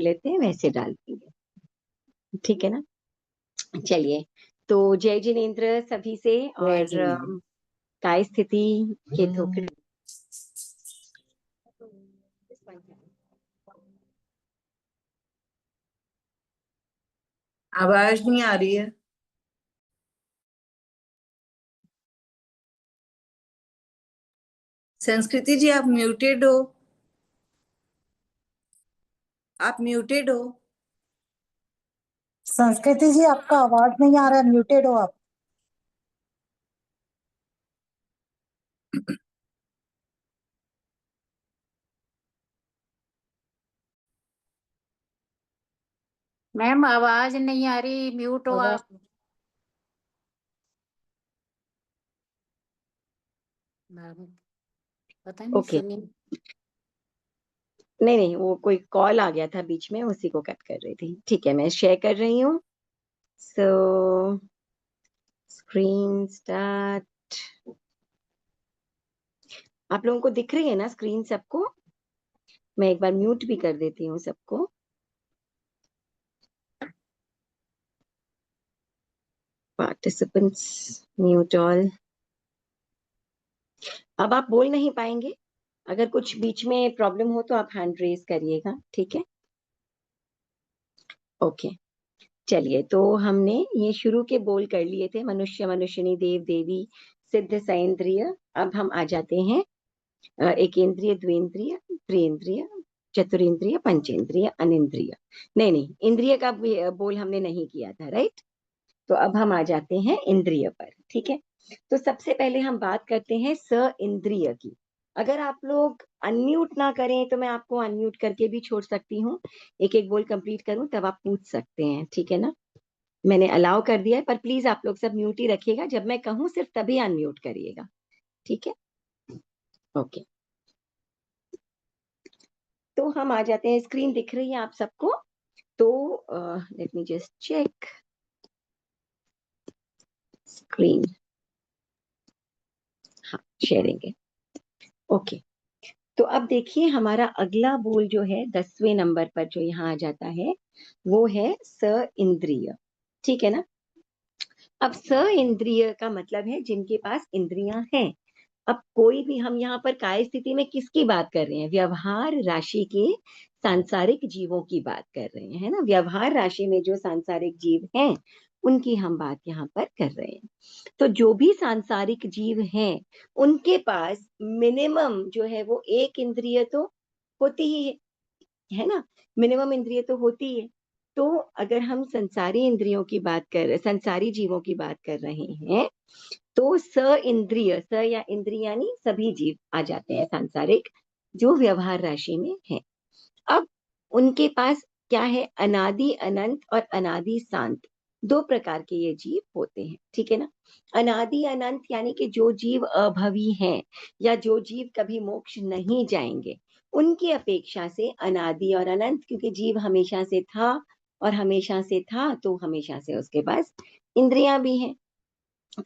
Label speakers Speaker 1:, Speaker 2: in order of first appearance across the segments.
Speaker 1: लेते हैं वैसे डाल देंगे, ठीक है ना। चलिए, तो जय जिनेन्द्र सभी से।
Speaker 2: जय
Speaker 1: और
Speaker 2: जिनेन्द्र।
Speaker 1: काय स्थिति के थोकड़े
Speaker 2: आवाज नहीं आ रही है। संस्कृति जी आप म्यूटेड हो, आप म्यूटेड हो।
Speaker 3: संस्कृति जी आपका आवाज नहीं आ रहा है, म्यूटेड हो आप।
Speaker 4: मैम आवाज नहीं आ रही, म्यूट हो आप। मैम पता नहीं
Speaker 1: ओके।
Speaker 4: सुनी।
Speaker 1: नहीं नहीं, वो कोई कॉल आ गया था बीच में, उसी को कट कर रही थी। ठीक है, मैं शेयर कर रही हूँ। सो स्क्रीन स्टार्ट। आप लोगों को दिख रही है ना स्क्रीन सबको? मैं एक बार म्यूट भी कर देती हूँ सबको। Participants mute all. अब आप बोल नहीं पाएंगे, अगर कुछ बीच में प्रॉब्लम हो तो आप हैंड रेज करिएगा, ठीक है। ओके, चलिए, तो हमने ये शुरू के बोल कर लिए थे, मनुष्य, मनुष्यनी, देव, देवी, सिद्ध, सइंद्रिय। अब हम आ जाते हैं एक इंद्रिय, द्विंद्रिय, त्रिइंद्रिय, चतुरिंद्रिय, पंचेंद्रिय, अनिंद्रिय। नहीं नहीं, इंद्रिय का बोल हमने नहीं किया था, राइट। तो अब हम आ जाते हैं इंद्रिय पर, ठीक है। तो सबसे पहले हम बात करते हैं स इंद्रिय की। अगर आप लोग अनम्यूट ना करें तो मैं आपको अनम्यूट करके भी छोड़ सकती हूँ, एक एक बोल कंप्लीट करूं तब आप पूछ सकते हैं, ठीक है ना। मैंने अलाउ कर दिया है, पर प्लीज आप लोग सब म्यूट ही रखिएगा, जब मैं कहूं सिर्फ तभी अनम्यूट करिएगा, ठीक है। ओके, तो हम आ जाते हैं। स्क्रीन दिख रही है आप सबको? तो let me just check screen. हाँ, शेयरिंग है। ओके, तो अब देखिए हमारा अगला बोल जो है 10वें नंबर पर जो यहाँ आ जाता है, वो है स इंद्रिय, ठीक है ना। अब स इंद्रिय का मतलब है जिनके पास इंद्रियां हैं। अब कोई भी, हम यहाँ पर काय स्थिति में किसकी बात कर रहे हैं? व्यवहार राशि के सांसारिक जीवों की बात कर रहे हैं, है ना। व्यवहार राशि में जो सांसारिक जीव हैं उनकी हम बात यहाँ पर कर रहे हैं। तो जो भी सांसारिक जीव हैं उनके पास मिनिमम जो है वो एक इंद्रिय तो होती ही है ना। मिनिमम इंद्रिय तो होती है। तो अगर हम संसारी इंद्रियों की बात कर, संसारी जीवों की बात कर रहे हैं, तो स इंद्रिय, स या इंद्रिय यानी सभी जीव आ जाते हैं सांसारिक, जो व्यवहार राशि में है। अब उनके पास क्या है? अनादि अनंत और अनादि शांत, दो प्रकार के ये जीव होते हैं, ठीक है ना। अनादि अनंत यानी कि जो जीव अभवी हैं या जो जीव कभी मोक्ष नहीं जाएंगे, उनकी अपेक्षा से अनादि और अनंत, क्योंकि जीव हमेशा से था और हमेशा से था तो हमेशा से उसके पास इंद्रियां भी हैं,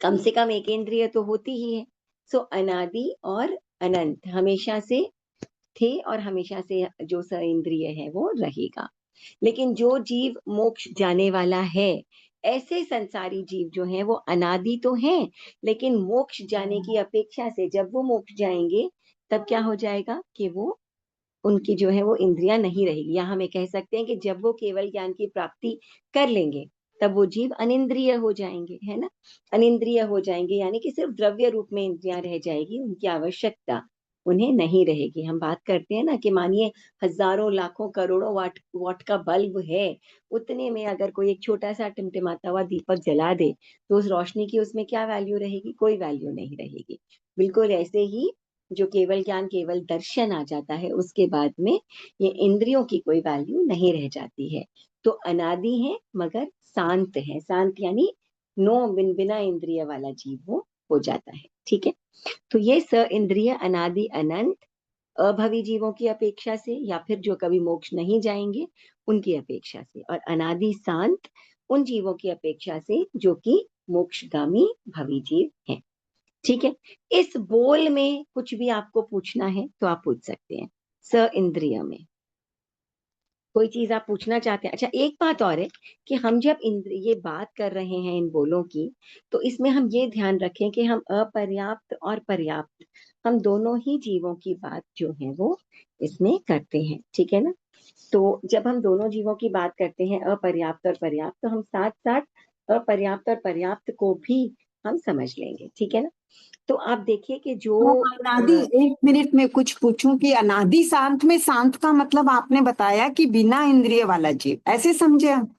Speaker 1: कम से कम एक इंद्रिय तो होती ही है। सो अनादि और अनंत हमेशा से थे और हमेशा से जो स इंद्रिय है वो रहेगा। लेकिन जो जीव मोक्ष जाने वाला है, ऐसे संसारी जीव जो हैं वो अनादि तो हैं, लेकिन मोक्ष जाने की अपेक्षा से जब वो मोक्ष जाएंगे तब क्या हो जाएगा कि वो, उनकी जो है वो इंद्रियां नहीं रहेगी, या हमें कह सकते हैं कि जब वो केवल ज्ञान की प्राप्ति कर लेंगे तब वो जीव अनिंद्रिय हो जाएंगे, है ना। अनिंद्रिय हो जाएंगे यानी कि सिर्फ द्रव्य रूप में इंद्रियां रह जाएगी, उनकी आवश्यकता उन्हें नहीं रहेगी। हम बात करते हैं ना कि मानिए हजारों लाखों करोड़ों वाट वाट का बल्ब है, उतने में अगर कोई एक छोटा सा टिमटिमाता हुआ दीपक जला दे तो उस रोशनी की उसमें क्या वैल्यू रहेगी? कोई वैल्यू नहीं रहेगी। बिल्कुल ऐसे ही जो केवल ज्ञान, केवल दर्शन आ जाता है, उसके बाद में ये इंद्रियों की कोई वैल्यू नहीं रह जाती है। तो अनादि है मगर शांत है, शांत यानी नो, बिना इंद्रिय वाला जीव वो हो जाता है, ठीक है। तो ये स इंद्रिय अनादि अनंत अभवी जीवों की अपेक्षा से, या फिर जो कभी मोक्ष नहीं जाएंगे उनकी अपेक्षा से, और अनादि शांत उन जीवों की अपेक्षा से जो कि मोक्षगामी भवी जीव हैं, ठीक है। इस बोल में कुछ भी आपको पूछना है तो आप पूछ सकते हैं स इंद्रिय में। कोई चीज आप पूछना चाहते हैं? अच्छा, एक बात और है कि हम जब ये बात कर रहे हैं इन बोलों की, तो इसमें हम ये ध्यान रखें कि हम अपर्याप्त और पर्याप्त, हम दोनों ही जीवों की बात जो है वो इसमें करते हैं, ठीक है ना? तो जब हम दोनों जीवों की बात करते हैं, अपर्याप्त और पर्याप्त, तो हम साथ साथ अपर्याप्त और पर्याप्त को भी हम समझ लेंगे, ठीक है ना? तो आप देखिए कि जो
Speaker 5: तो अनादि, एक मिनट में कुछ पूछूं कि अनादि शांत में शांत का मतलब आपने बताया कि बिना इंद्रिय वाला जीव, ऐसे समझे आप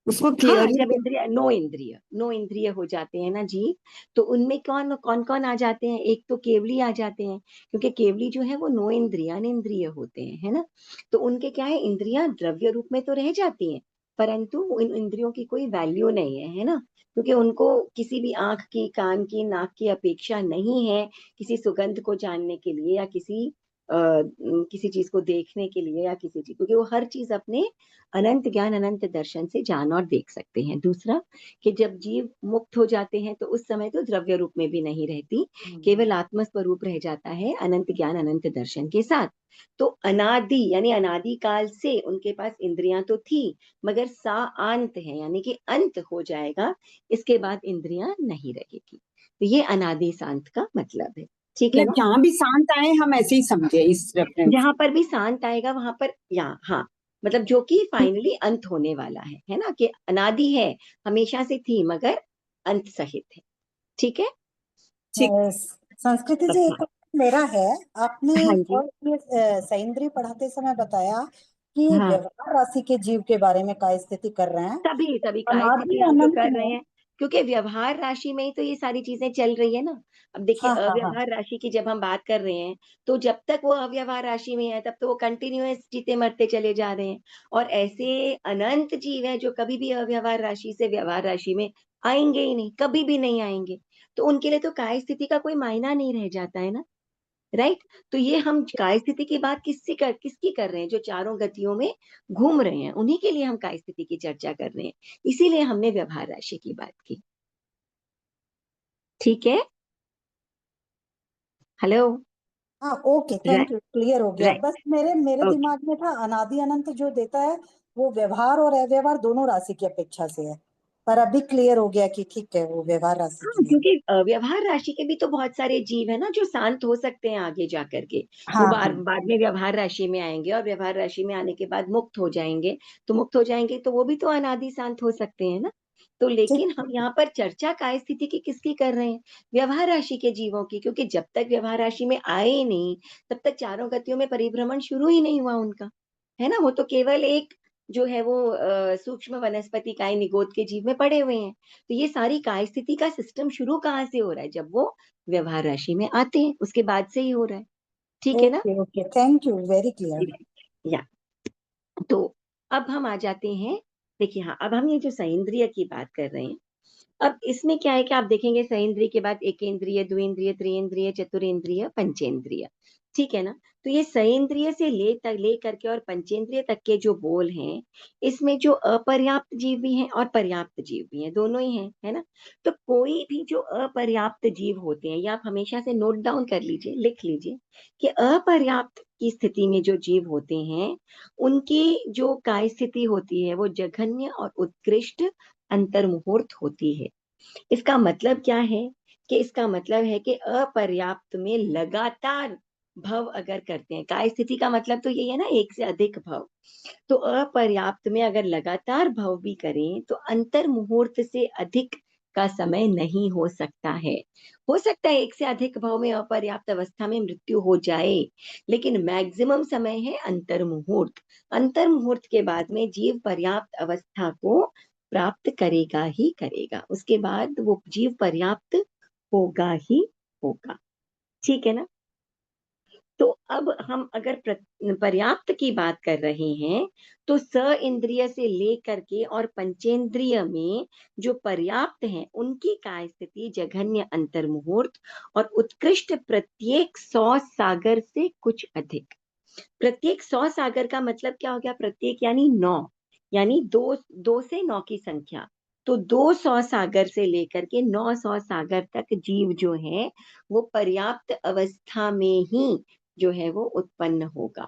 Speaker 5: उसको
Speaker 1: हाँ,
Speaker 5: क्लियरली?
Speaker 1: जब इंद्रिय नो इंद्रिय हो जाते हैं ना जीव, तो उनमें कौन कौन कौन आ जाते हैं? एक तो केवली आ जाते हैं, क्योंकि केवली जो है वो नो इंद्रिय अनिंद्रिय होते हैं, है ना? तो उनके क्या है, इंद्रियां द्रव्य रूप में तो रह जाती हैं, परंतु इन इंद्रियों की कोई वैल्यू नहीं है ना? क्योंकि उनको किसी भी आंख की, कान की, नाक की अपेक्षा नहीं है किसी सुगंध को जानने के लिए, या किसी चीज को देखने के लिए, या किसी चीज, क्योंकि वो हर चीज अपने अनंत ज्ञान अनंत दर्शन से जान और देख सकते हैं। दूसरा, कि जब जीव मुक्त हो जाते हैं तो उस समय तो द्रव्य रूप में भी नहीं रहती, केवल आत्म स्वरूप रह जाता है अनंत ज्ञान अनंत दर्शन के साथ। तो अनादि यानी अनादि काल से उनके पास इंद्रियां तो थी, मगर सा अंत है, यानी कि अंत हो जाएगा, इसके बाद इंद्रियां नहीं रहेगी। तो ये अनादि शांत का मतलब है, ठीक है
Speaker 5: मतलब
Speaker 1: ना?
Speaker 5: जहां भी शांत आए हम ऐसे ही समझे इस रेफरेंस
Speaker 1: जहां
Speaker 5: से।
Speaker 1: पर भी शांत आएगा वहां पर, या हाँ, मतलब जो कि फाइनली अंत होने वाला है ना? कि अनादि है, हमेशा से थी, मगर अंत सहित है, ठीक है?
Speaker 5: ठीक।
Speaker 3: संस्कृति जी,
Speaker 1: हाँ,
Speaker 3: एक मेरा है। आपने
Speaker 1: हाँ जी,
Speaker 3: और ये सईंद्री पढ़ाते समय बताया कि
Speaker 1: हाँ,
Speaker 3: व्यवहार राशि के जीव के बारे में काय स्थिति कर रहे हैं।
Speaker 1: तभी तभी काय
Speaker 3: अनादि
Speaker 1: स्थिति हम जो
Speaker 3: अनंत
Speaker 1: कर रहे
Speaker 3: में।
Speaker 1: हैं, क्योंकि व्यवहार राशि में ही तो ये सारी चीजें चल रही है ना। अब देखिए,
Speaker 3: हाँ हाँ हाँ।
Speaker 1: अव्यवहार राशि की जब हम बात कर रहे हैं, तो जब तक वो अव्यवहार राशि में है तब तो वो कंटिन्यूअस जीते मरते चले जा रहे हैं, और ऐसे अनंत जीव हैं जो कभी भी अव्यवहार राशि से व्यवहार राशि में आएंगे ही नहीं, कभी भी नहीं आएंगे। तो उनके लिए तो काय स्थिति का कोई मायना नहीं रह जाता है ना, राइट? तो ये हम काय स्थिति की बात किसकी कर रहे हैं? जो चारों गतियों में घूम रहे हैं, उन्हीं के लिए हम काय स्थिति की चर्चा कर रहे हैं। इसीलिए हमने व्यवहार राशि की बात की, ठीक है? हेलो?
Speaker 3: हाँ, okay,
Speaker 1: right,
Speaker 3: thank you, clear हो गया।
Speaker 1: राइट,
Speaker 3: बस मेरे मेरे
Speaker 1: ओके।
Speaker 3: दिमाग में था अनादि अनंत जो देता है वो व्यवहार और अव्यवहार दोनों राशि की अपेक्षा से है। पर अभी क्लियर हो गया कि ठीक है, वो व्यवहार राशि के
Speaker 1: हाँ,
Speaker 3: लिए।
Speaker 1: क्योंकि व्यवहार राशि के भी तो बहुत सारे जीव है ना जो शांत हो सकते हैं आगे जा करके। वो
Speaker 3: हाँ हाँ।
Speaker 1: बाद में व्यवहार राशि में आएंगे, और व्यवहार राशि में आने के बाद मुक्त हो जाएंगे। तो मुक्त हो जाएंगे तो वो भी तो अनादि शांत हो सकते हैं ना। तो
Speaker 3: ठीक।
Speaker 1: लेकिन हम यहाँ पर चर्चा काय स्थिति की किसकी कर रहे हैं? व्यवहार राशि के जीवों की, क्योंकि जब तक व्यवहार राशि में आए ही नहीं, तब तक चारों गतियों में परिभ्रमण शुरू ही नहीं हुआ उनका, है ना? वो तो केवल एक जो है वो सूक्ष्म वनस्पति काय निगोद के जीव में पड़े हुए हैं। तो ये सारी काय स्थिति का सिस्टम शुरू कहाँ से हो रहा है? जब वो व्यवहार राशि में आते हैं, उसके बाद से ही हो रहा है, ठीक है ना?
Speaker 3: Okay okay, thank you, very clear.
Speaker 1: या तो अब हम आ जाते हैं, देखिए, हाँ, अब हम ये जो सइंद्रिय की बात कर रहे हैं, अब इसमें क्या है कि आप देखेंगे सइंद्रिय के बाद एकेंद्रिय, द्विंद्रिय, त्रिइंद्रिय, चतुरेंद्रिय, पंचेंद्रिय, ठीक है ना? तो ये सइंद्रिय से ले करके और पंचेंद्रिय तक के जो बोल हैं, इसमें जो अपर्याप्त जीव भी हैं और पर्याप्त जीव भी हैं, दोनों ही हैं, है ना? तो कोई भी जो अपर्याप्त जीव होते हैं, या आप हमेशा से नोट डाउन कर लीजिए, लिख लीजिए कि अपर्याप्त की स्थिति में जो जीव होते हैं, उनकी जो काय स्थिति होती है वो जघन्य और उत्कृष्ट अंतर्मुहूर्त होती है। इसका मतलब क्या है? कि इसका मतलब है कि अपर्याप्त में लगातार भव अगर करते हैं, काय स्थिति का मतलब तो यही है ना, एक से अधिक भव। तो अपर्याप्त में अगर लगातार भव भी करें तो अंतर मुहूर्त से अधिक का समय नहीं हो सकता है। हो सकता है एक से अधिक भव में अपर्याप्त अवस्था में मृत्यु हो जाए, लेकिन मैक्सिमम समय है अंतर मुहूर्त। अंतर मुहूर्त के बाद में जीव पर्याप्त अवस्था को प्राप्त करेगा ही करेगा, उसके बाद वो जीव पर्याप्त होगा ही होगा, ठीक है ना? तो अब हम अगर पर्याप्त की बात कर रहे हैं, तो स इंद्रिय से लेकर के और पंचेंद्रिय में जो पर्याप्त हैं, उनकी काय स्थिति जघन्य अंतर्मुहूर्त और उत्कृष्ट प्रत्येक 100 सागर से कुछ अधिक। प्रत्येक 100 सागर का मतलब क्या हो गया? प्रत्येक यानी 9, यानी दो, 2 से 9 की संख्या। तो 200 सागर से लेकर के 900 सागर तक जीव जो है वो पर्याप्त अवस्था में ही जो है वो उत्पन्न होगा।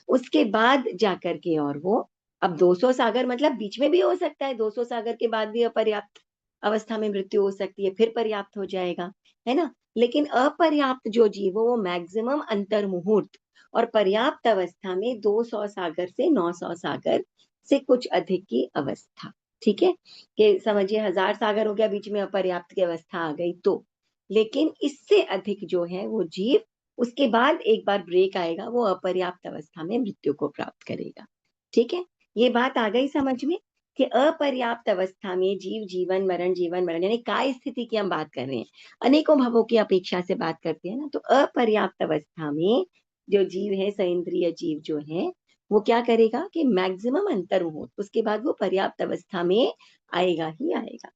Speaker 1: उसके बाद जाकर के और वो अब 200 सागर मतलब बीच में भी हो सकता है, 200 सागर के बाद भी अपर्याप्त अवस्था में मृत्यु हो सकती है, फिर पर्याप्त हो जाएगा, है ना। लेकिन अपर्याप्त जो जीव हो वो मैक्सिमम अंतर मुहूर्त और पर्याप्त अवस्था में 200 सागर से 900 सागर से कुछ अधिक की अवस्था। ठीक है, कि समझिए 1000 सागर हो गया, बीच में अपर्याप्त की अवस्था आ गई तो, लेकिन इससे अधिक जो है वो जीव उसके बाद एक बार ब्रेक आएगा, वो अपर्याप्त अवस्था में मृत्यु को प्राप्त करेगा। ठीक है, ये बात आ गई समझ में कि अपर्याप्त अवस्था में जीवन मरण यानी काय स्थिति की हम बात कर रहे हैं, अनेकों भवों की अपेक्षा से बात करते हैं ना। तो अपर्याप्त अवस्था में जो जीव है, सइंद्रिय जीव जो है, वो क्या करेगा कि मैक्सिमम अंतर मुहूर्त, उसके बाद वो पर्याप्त अवस्था में आएगा ही आएगा।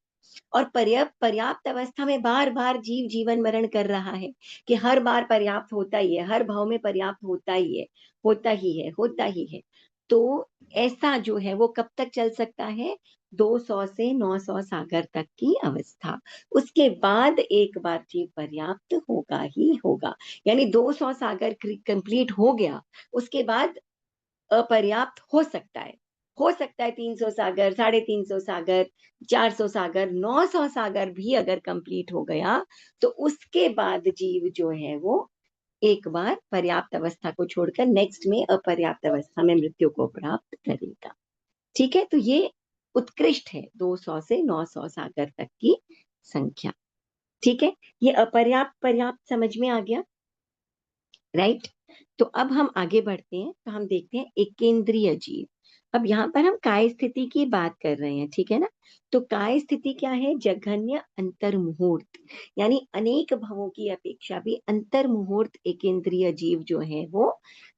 Speaker 1: और पर्याप्त अवस्था में बार बार जीव जीवन मरण कर रहा है कि हर बार पर्याप्त होता ही है, हर भाव में पर्याप्त होता ही है, होता ही है, होता ही है। तो ऐसा जो है वो कब तक चल सकता है? 200 से 900 सागर तक की अवस्था। उसके बाद एक बार जीव पर्याप्त होगा ही होगा, यानी 200 सागर कंप्लीट हो गया, उसके बाद अपर्याप्त हो सकता है, 300 सागर, 350 सागर, 400 सागर, 900 सागर भी अगर कंप्लीट हो गया तो उसके बाद जीव जो है वो एक बार पर्याप्त अवस्था को छोड़कर नेक्स्ट में अपर्याप्त अवस्था में मृत्यु को प्राप्त करेगा। ठीक है, तो ये उत्कृष्ट है 200 से 900 सागर तक की संख्या। ठीक है, ये अपर्याप्त पर्याप्त समझ में आ गया, राइट। तो अब हम आगे बढ़ते हैं, तो हम देखते हैं एकेंद्रीय जीव। अब यहाँ पर हम काय स्थिति की बात कर रहे हैं, ठीक है ना। तो काय स्थिति क्या है? जघन्य अंतर मुहूर्त, यानी अनेक भवों की अपेक्षा भी अंतर मुहूर्त एकेंद्रीय जीव जो है वो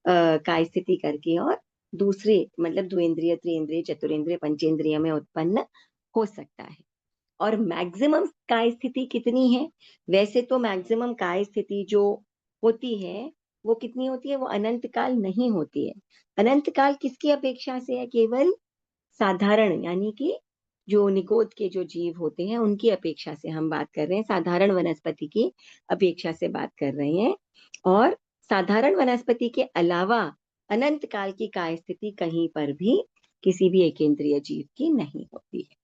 Speaker 1: काय स्थिति करके और दूसरे मतलब द्विंद्रिय, त्रिइंद्रिय, चतुरेंद्रिय, पंचेंद्रिय में उत्पन्न हो सकता है। और मैक्सिमम काय स्थिति कितनी है? वैसे तो मैक्सिमम काय स्थिति जो होती है वो कितनी होती है? वो अनंत काल नहीं होती है। अनंत काल किसकी अपेक्षा से है? केवल साधारण, यानी कि जो निगोद के जो जीव होते हैं उनकी अपेक्षा से हम बात कर रहे हैं, साधारण वनस्पति की अपेक्षा से बात कर रहे हैं। और साधारण वनस्पति के अलावा अनंत काल की काय स्थिति कहीं पर भी किसी भी एकेंद्रीय जीव की नहीं होती है।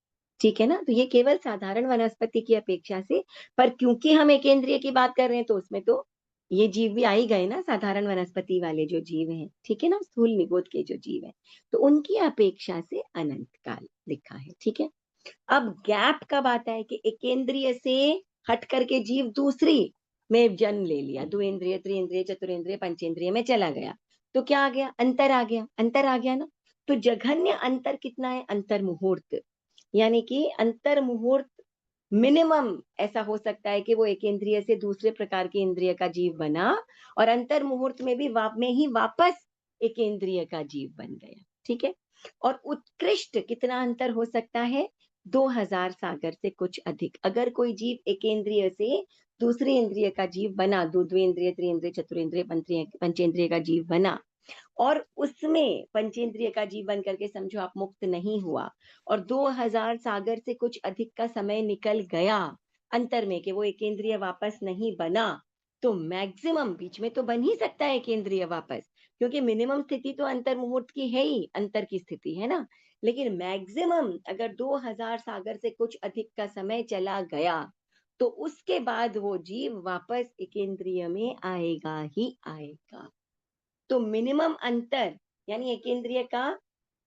Speaker 1: ठीक है ना, तो ये केवल साधारण वनस्पति की अपेक्षा से, पर क्योंकि हम एकेंद्रीय की बात कर रहे हैं तो उसमें तो ये जीव भी आ ही गए ना, साधारण वनस्पति वाले जो जीव हैं, ठीक है ना, स्थूल निगोद के जो जीव हैं, तो उनकी अपेक्षा से अनंत काल लिखा है। ठीक है, अब गैप कब आता है कि एकेंद्रीय से हट करके जीव दूसरी में जन्म ले लिया, द्विइंद्रिय, त्रिइंद्रिय, चतुरेंद्रिय, पंचेंद्रिय में चला गया, तो क्या आ गया? अंतर आ गया, अंतर आ गया ना। तो जघन्य अंतर कितना है? अंतर मुहूर्त, यानी कि अंतर मुहूर्त मिनिमम ऐसा हो सकता है कि वो एक इंद्रिय से दूसरे प्रकार के इंद्रिय का जीव बना और अंतर मुहूर्त में भी में ही वापस एक इंद्रिय का जीव बन गया। ठीक है, और उत्कृष्ट कितना अंतर हो सकता है? 2000 सागर से कुछ अधिक। अगर कोई जीव एक इंद्रिय से दूसरे इंद्रिय का जीव बना, द्विंद्रिय, त्रिइंद्रिय, चतुरेंद्रिय, पंचेंद्रिय का जीव बना और उसमें पंचेंद्रिय का जीव बन करके समझो आप मुक्त नहीं हुआ और 2000 सागर से कुछ अधिक का समय निकल गया अंतर में कि वो एकेंद्रीय वापस नहीं बना, तो मैक्सिमम बीच में तो बन ही सकता है एकेंद्रीय वापस, क्योंकि मिनिमम स्थिति तो अंतर मुहूर्त की है ही, अंतर की स्थिति है ना। लेकिन मैक्सिमम अगर 2000 सागर से कुछ अधिक का समय चला गया तो उसके बाद वो जीव वापस एकेंद्रीय में आएगा ही आएगा। तो मिनिमम अंतर यानी एकेंद्रीय का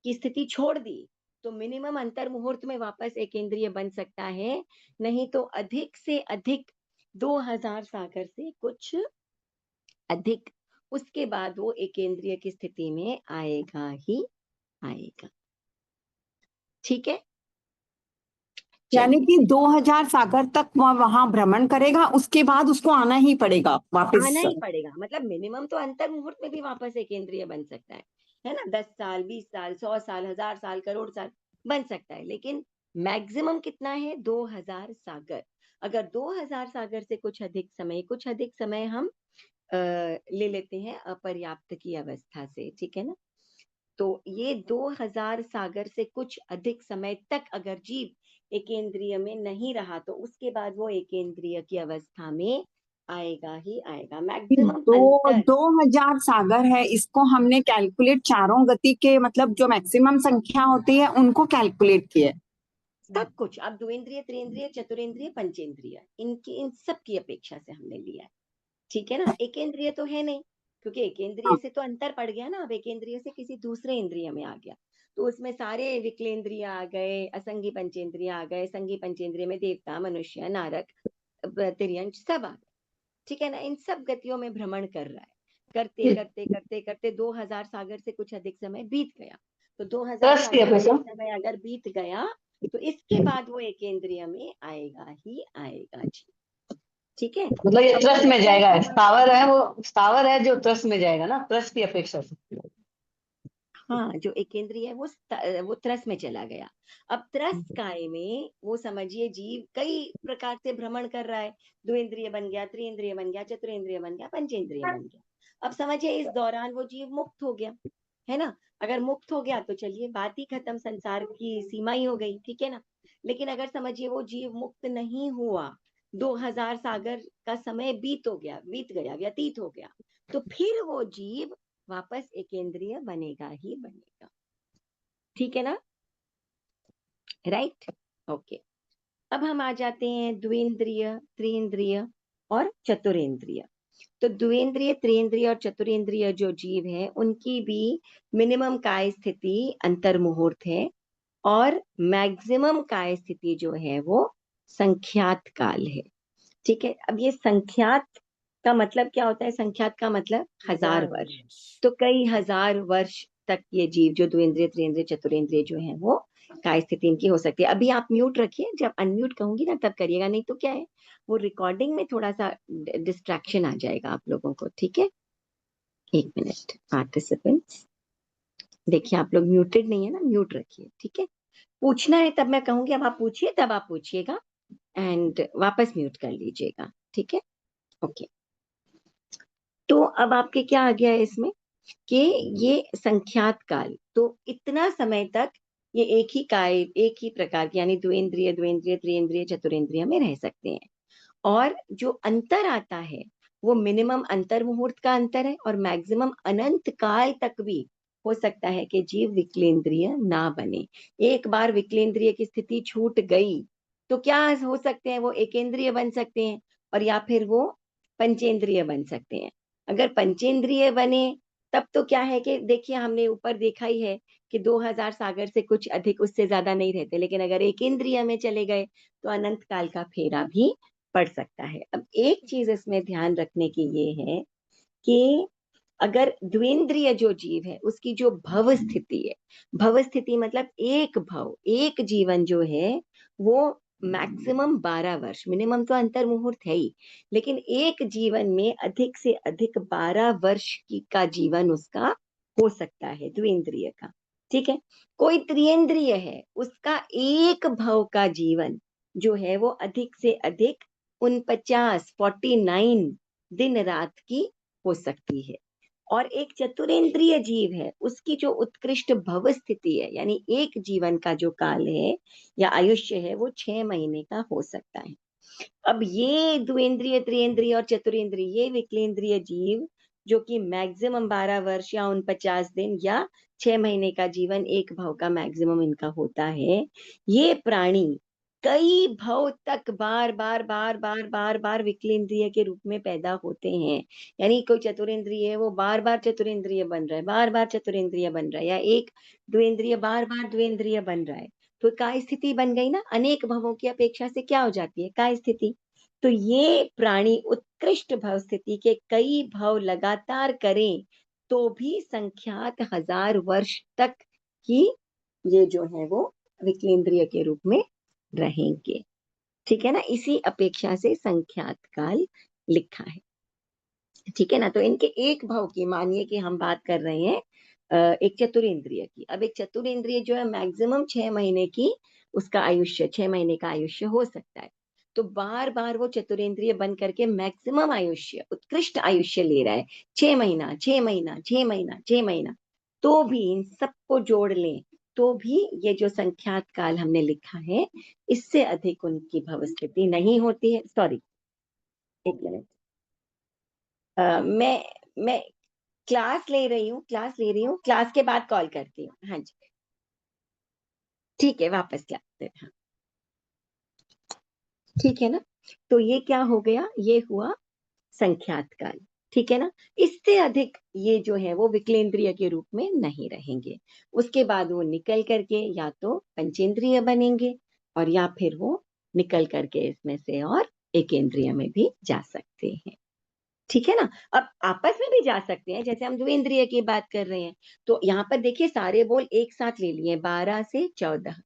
Speaker 1: की स्थिति छोड़ दी तो मिनिमम अंतर मुहूर्त में वापस एकेंद्रीय बन सकता है, नहीं तो अधिक से अधिक 2000 सागर से कुछ अधिक, उसके बाद वो एकेंद्रीय की स्थिति में आएगा ही आएगा। ठीक है,
Speaker 5: यानी
Speaker 1: चलिए
Speaker 5: कि 2000 सागर तक वहां भ्रमण करेगा, उसके बाद उसको आना ही पड़ेगा वापस।
Speaker 1: आना ही पड़ेगा, मतलब मिनिमम तो अंतर मुहूर्त में भी वापस एक केंद्रीय बन सकता है ना, 10 साल, 20 साल, 100 साल, 1000 साल, करोड़ साल बन सकता है, लेकिन मैक्सिमम कितना है? 2000 सागर। अगर 2000 सागर से कुछ अधिक समय हम ले लेते हैं अपर्याप्त की अवस्था से, ठीक है ना। तो ये 2000 सागर से कुछ अधिक समय तक अगर जीव एकेंद्रीय में नहीं रहा तो उसके बाद वो एकेंद्रीय की अवस्था में आएगा ही आएगा,
Speaker 5: फिर
Speaker 1: मैक्सिमम
Speaker 5: दो
Speaker 1: अंतर।
Speaker 5: 2000 सागर है, इसको हमने कैलकुलेट चारों गति के मतलब जो मैक्सिमम संख्या होती है उनको कैलकुलेट किया।
Speaker 1: सब कुछ अब द्विंद्रिय, त्रिंद्रिय, चतुरेंद्रिय, पंचेंद्रिय, इन सब की अपेक्षा से हमने लिया है, ठीक है ना। एकेंद्रिय तो है नहीं, क्योंकि एकेंद्रिय से तो अंतर पड़ गया ना, अब एकेंद्रिय से किसी दूसरे इंद्रिय में आ गया, तो उसमें सारे विकलेंद्रिय आ गए, असंगी पंचेंद्रिय आ गए, संगी पंचेंद्रिय में देवता, मनुष्य, नारक, तिर्यंच सब आ गए, ठीक है ना। इन सब गतियों में भ्रमण कर रहा है, करते करते करते करते 2000 सागर से कुछ अधिक समय बीत गया, तो 2000
Speaker 6: त्रस्त की
Speaker 1: सागर से
Speaker 6: अपेक्षा
Speaker 1: अधिक समय अगर बीत गया तो इसके बाद वो एकेंद्रिय में आएगा ही आएगा जी, ठीक है।
Speaker 6: मतलब ये
Speaker 1: अब
Speaker 6: त्रस्त में
Speaker 1: उसका
Speaker 6: जाएगा,
Speaker 1: हमारा,
Speaker 6: स्थावर है वो, स्थावर है जो त्रस्त में जाएगा ना, त्रस्त की अपेक्षा से।
Speaker 1: हाँ जो एकेंद्रिय है वो त्रस में चला गया। अब त्रस काय में वो समझिए जीव कई प्रकार से भ्रमण कर रहा है, द्विंद्रिय बन गया, त्रिइंद्रिय बन गया, चतुरेंद्रिय बन गया, पंचेंद्रिय बन गया। अब समझिए इस दौरान वो जीव मुक्त हो गया, है ना। अगर मुक्त हो गया तो चलिए बात ही खत्म, संसार की सीमा ही हो गई, ठीक है ना। लेकिन अगर समझिए वो जीव मुक्त नहीं हुआ, 2000 सागर का समय बीत गया, व्यतीत हो गया, तो फिर वो जीव वापस एकेंद्रिय बनेगा ही बनेगा, ठीक है ना, राइट, ओके। अब हम आ जाते हैं द्विंद्रिय, त्रिइंद्रिय और चतुरेंद्रिय। तो द्विंद्रिय, त्रिइंद्रिय और चतुरेंद्रिय जो जीव है उनकी भी मिनिमम काय स्थिति अंतर मुहूर्त है, और मैक्सिमम काय स्थिति जो है वो संख्यात काल है, ठीक है। अब ये संख्यात का मतलब क्या होता है? संख्यात का मतलब 1000 वर्ष, तो कई हजार वर्ष तक ये जीव जो द्विंद्रिय, त्रिइंद्रिय, चतुरेंद्रिय जो है वो काय स्थिति इनकी हो सकती है। अभी आप म्यूट रखिए, जब अनम्यूट कहूंगी ना तब करिएगा, नहीं तो क्या है वो रिकॉर्डिंग में थोड़ा सा डिस्ट्रैक्शन आ जाएगा आप लोगों को, ठीक है। एक मिनट, पार्टिसिपेंट्स देखिए आप लोग म्यूटेड नहीं है ना, म्यूट रखिए, ठीक है। पूछना है तब मैं कहूंगी, अब आप पूछिए, तब आप पूछिएगा एंड वापस म्यूट कर लीजिएगा, ठीक है, ओके। तो अब आपके क्या आ गया है इसमें कि ये संख्यात काल, तो इतना समय तक ये एक ही काय, एक ही प्रकार की यानी द्विंद्रिय, त्रिइंद्रिय, चतुरेंद्रिय में रह सकते हैं। और जो अंतर आता है वो मिनिमम अंतर मुहूर्त का अंतर है, और मैक्सिमम अनंत काल तक भी हो सकता है कि जीव विकलेंद्रिय ना बने। एक बार विकलेंद्रिय की स्थिति छूट गई तो क्या हो सकते हैं, वो एकेंद्रिय बन सकते हैं, और या फिर वो पंचेंद्रिय बन सकते हैं। अगर पंचेंद्रिय बने तब तो क्या है कि देखिए हमने ऊपर देखा ही है कि 2000 सागर से कुछ अधिक, उससे ज्यादा नहीं रहते, लेकिन अगर एकेंद्रिय में चले गए तो अनंत काल का फेरा भी पड़ सकता है। अब एक चीज इसमें ध्यान रखने की ये है कि अगर द्विंद्रिय जो जीव है उसकी जो भव स्थिति है, भव स्थिति मतलब एक भव, एक जीवन जो है वो मैक्सिमम 12 वर्ष, मिनिमम तो अंतर मुहूर्त है ही, लेकिन एक जीवन में अधिक से अधिक 12 वर्ष का जीवन उसका हो सकता है द्विंद्रिय का, ठीक है। कोई त्रिइंद्रिय है, उसका एक भव का जीवन जो है वो अधिक से अधिक 49 दिन रात की हो सकती है। और एक चतुरेंद्रिय जीव है, उसकी जो उत्कृष्ट भव स्थिति है यानी एक जीवन का जो काल है या आयुष्य है वो 6 महीने का हो सकता है। अब ये द्विंद्रिय, त्रिइंद्रिय और चतुरेंद्रिय, ये विकलेंद्रिय जीव जो कि मैक्सिमम 12 वर्ष या 49 दिन या 6 महीने का जीवन एक भव का मैक्सिमम इनका होता है, ये प्राणी कई भव तक बार बार बार बार बार बार विकलेंद्रिय के रूप में पैदा होते हैं। यानी कोई चतुरेंद्रिय है वो बार बार चतुरेंद्रिय बन रहा है, बार बार चतुरेंद्रिय बन रहा है, या एक द्विंद्रिय बार बार द्विंद्रिय बन रहा है, तो काय स्थिति बन गई ना, अनेक भवों की अपेक्षा से क्या हो जाती है, काय स्थिति। तो ये प्राणी उत्कृष्ट भव स्थिति के कई भव लगातार करें तो भी संख्यात 1000 वर्ष तक ही ये जो है वो विकलेंद्रिय के रूप में रहेंगे, ठीक है ना। इसी अपेक्षा से संख्यात काल लिखा है, ठीक है ना। तो इनके एक भव की, मानिए कि हम बात कर रहे हैं एक चतुरेंद्रिय की, अब एक चतुरेंद्रिय जो है मैक्सिमम 6 महीने की उसका आयुष्य, 6 महीने का आयुष्य हो सकता है, तो बार बार वो चतुरेंद्रिय बन करके मैक्सिमम आयुष्य, उत्कृष्ट आयुष्य ले रहा है, 6 महीना 6 महीना 6 महीना 6 महीना, तो भी इन सबको जोड़ लें तो भी ये जो संख्यात काल हमने लिखा है इससे अधिक उनकी भव स्थिति नहीं होती है। सॉरी, एक मिनट, मैं क्लास ले रही हूँ, क्लास के बाद कॉल करती हूँ। हाँ जी, ठीक है, वापस क्लास। हाँ, ठीक है ना। तो ये क्या हो गया, ये हुआ संख्यात काल। ठीक है ना। इससे अधिक ये जो है वो विकलेंद्रिय के रूप में नहीं रहेंगे। उसके बाद वो निकल करके या तो पंचेंद्रिय बनेंगे और या फिर वो निकल करके इसमें से और एकेंद्रिय में भी जा सकते हैं। ठीक है ना। अब आपस में भी जा सकते हैं, जैसे हम द्विंद्रिय की बात कर रहे हैं। तो यहाँ पर देखिए सारे बोल एक साथ ले लिए, 12 से 14।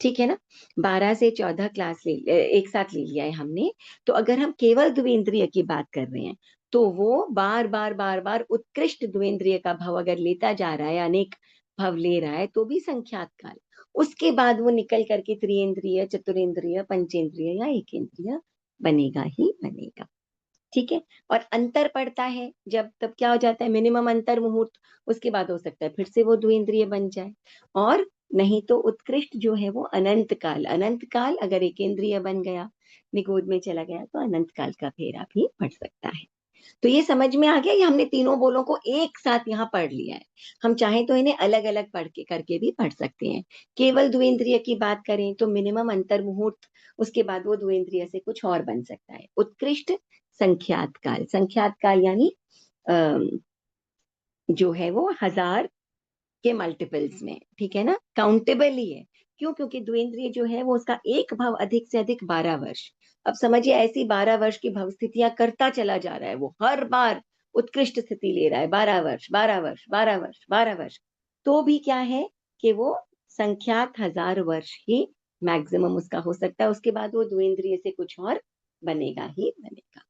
Speaker 1: ठीक है ना। 12 से 14 क्लास एक साथ ले लिया है हमने। तो अगर हम केवल द्विंद्रिय की बात कर रहे हैं तो वो बार बार बार बार उत्कृष्ट द्विंद्रिय का भाव अगर लेता जा रहा है, अनेक भाव ले रहा है, तो भी संख्यात काल। उसके बाद वो निकल करके त्रिएंद्रिय, चतुरेंद्रिय, पंचेंद्रिय या एकेंद्रिय बनेगा ही बनेगा। ठीक है। और अंतर पड़ता है जब, तब क्या हो जाता है, मिनिमम अंतर मुहूर्त, उसके बाद हो सकता है फिर से वो द्विंद्रिय बन जाए। और नहीं तो उत्कृष्ट जो है वो अनंत काल, अनंत काल अगर एकेंद्रिय बन गया, निगोद में चला गया, तो अनंत काल का फेरा भी पड़ सकता है। तो ये समझ में आ गया, ये हमने तीनों बोलों को एक साथ यहाँ पढ़ लिया है। हम चाहें तो इन्हें अलग अलग पढ़ के करके भी पढ़ सकते हैं। केवल द्विंद्रिय की बात करें तो मिनिमम अंतर मुहूर्त, उसके बाद वो द्विंद्रिय से कुछ और बन सकता है। उत्कृष्ट संख्यात काल, संख्यात काल यानी जो है वो 1000 के मल्टीपल्स में। ठीक है ना, काउंटेबल ही है। क्यों? क्योंकि द्विंद्रिय जो है वो उसका एक भाव अधिक से अधिक 12 वर्ष। अब समझिए ऐसी 12 वर्ष की भव स्थितियां करता चला जा रहा है, वो हर बार उत्कृष्ट स्थिति ले रहा है, 12 वर्ष 12 वर्ष 12 वर्ष 12 वर्ष। तो भी क्या है कि वो संख्यात 1000 वर्ष ही मैक्सिमम उसका हो सकता है। उसके बाद वो द्विंद्रिय से कुछ और बनेगा ही बनेगा।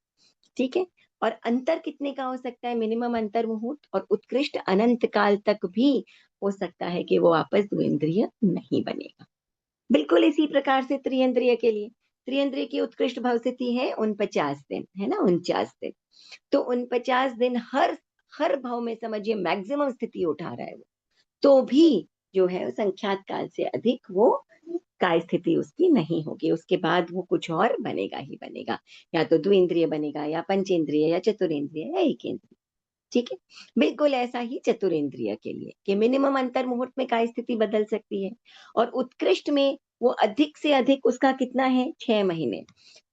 Speaker 1: ठीक है। और अंतर कितने का हो सकता है, मिनिमम अंतर मुहूर्त और उत्कृष्ट अनंत काल तक भी हो सकता है कि वो वापस द्विंद्रिय नहीं बनेगा। बिल्कुल इसी प्रकार से त्रियंद्रिय के लिए, त्रियंद्रिय की उत्कृष्ट भव स्थिति है 49 दिन, है ना, 49 दिन। तो 49 दिन हर हर भाव में समझिए मैक्सिमम स्थिति उठा रहा है वो, तो भी जो है संख्यात काल से अधिक वो काय स्थिति उसकी नहीं होगी। उसके बाद वो कुछ और बनेगा ही बनेगा, या तो द्विंद्रिय बनेगा या पंचेंद्रिय या चतुरेंद्रिय या एकेंद्रिय। ठीक है। बिल्कुल ऐसा ही चतुरेंद्रिय के लिए कि मिनिमम अंतर मुहूर्त में काय स्थिति बदल सकती है, और उत्कृष्ट में वो अधिक से अधिक उसका कितना है, 6 महीने।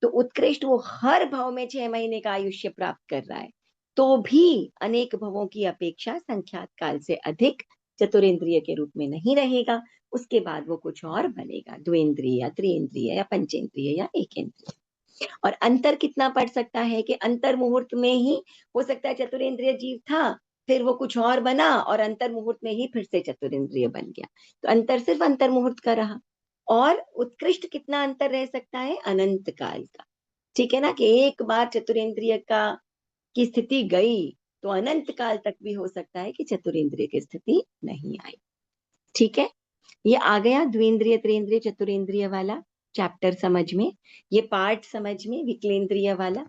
Speaker 1: तो उत्कृष्ट वो हर भाव में 6 महीने का आयुष्य प्राप्त कर रहा है, तो भी अनेक भवों की अपेक्षा संख्यात काल से अधिक चतुरेंद्रिय के रूप में नहीं रहेगा। उसके बाद वो कुछ और बनेगा, द्विंद्रिय या त्रिएंद्रिय या पंचेंद्रिय या एकेंद्रिय। और अंतर कितना पड़ सकता है कि अंतर मुहूर्त में ही हो सकता है चतुरेंद्रिय जीव था, फिर वो कुछ और बना और अंतर मुहूर्त में ही फिर से चतुरेंद्रिय बन गया। तो अंतर सिर्फ अंतर मुहूर्त का रहा। और उत्कृष्ट कितना अंतर रह सकता है, अनंत काल का। ठीक है ना, कि एक बार चतुरेंद्रिय का की स्थिति गई तो अनंत काल तक भी हो सकता है कि चतुरेंद्रिय की स्थिति नहीं आई। ठीक है। ये आ गया द्विंद्रिय, त्रिंद्रिय, चतुरेंद्रिय वाला चैप्टर समझ में, ये पार्ट समझ में, विकलेंद्रिय वाला।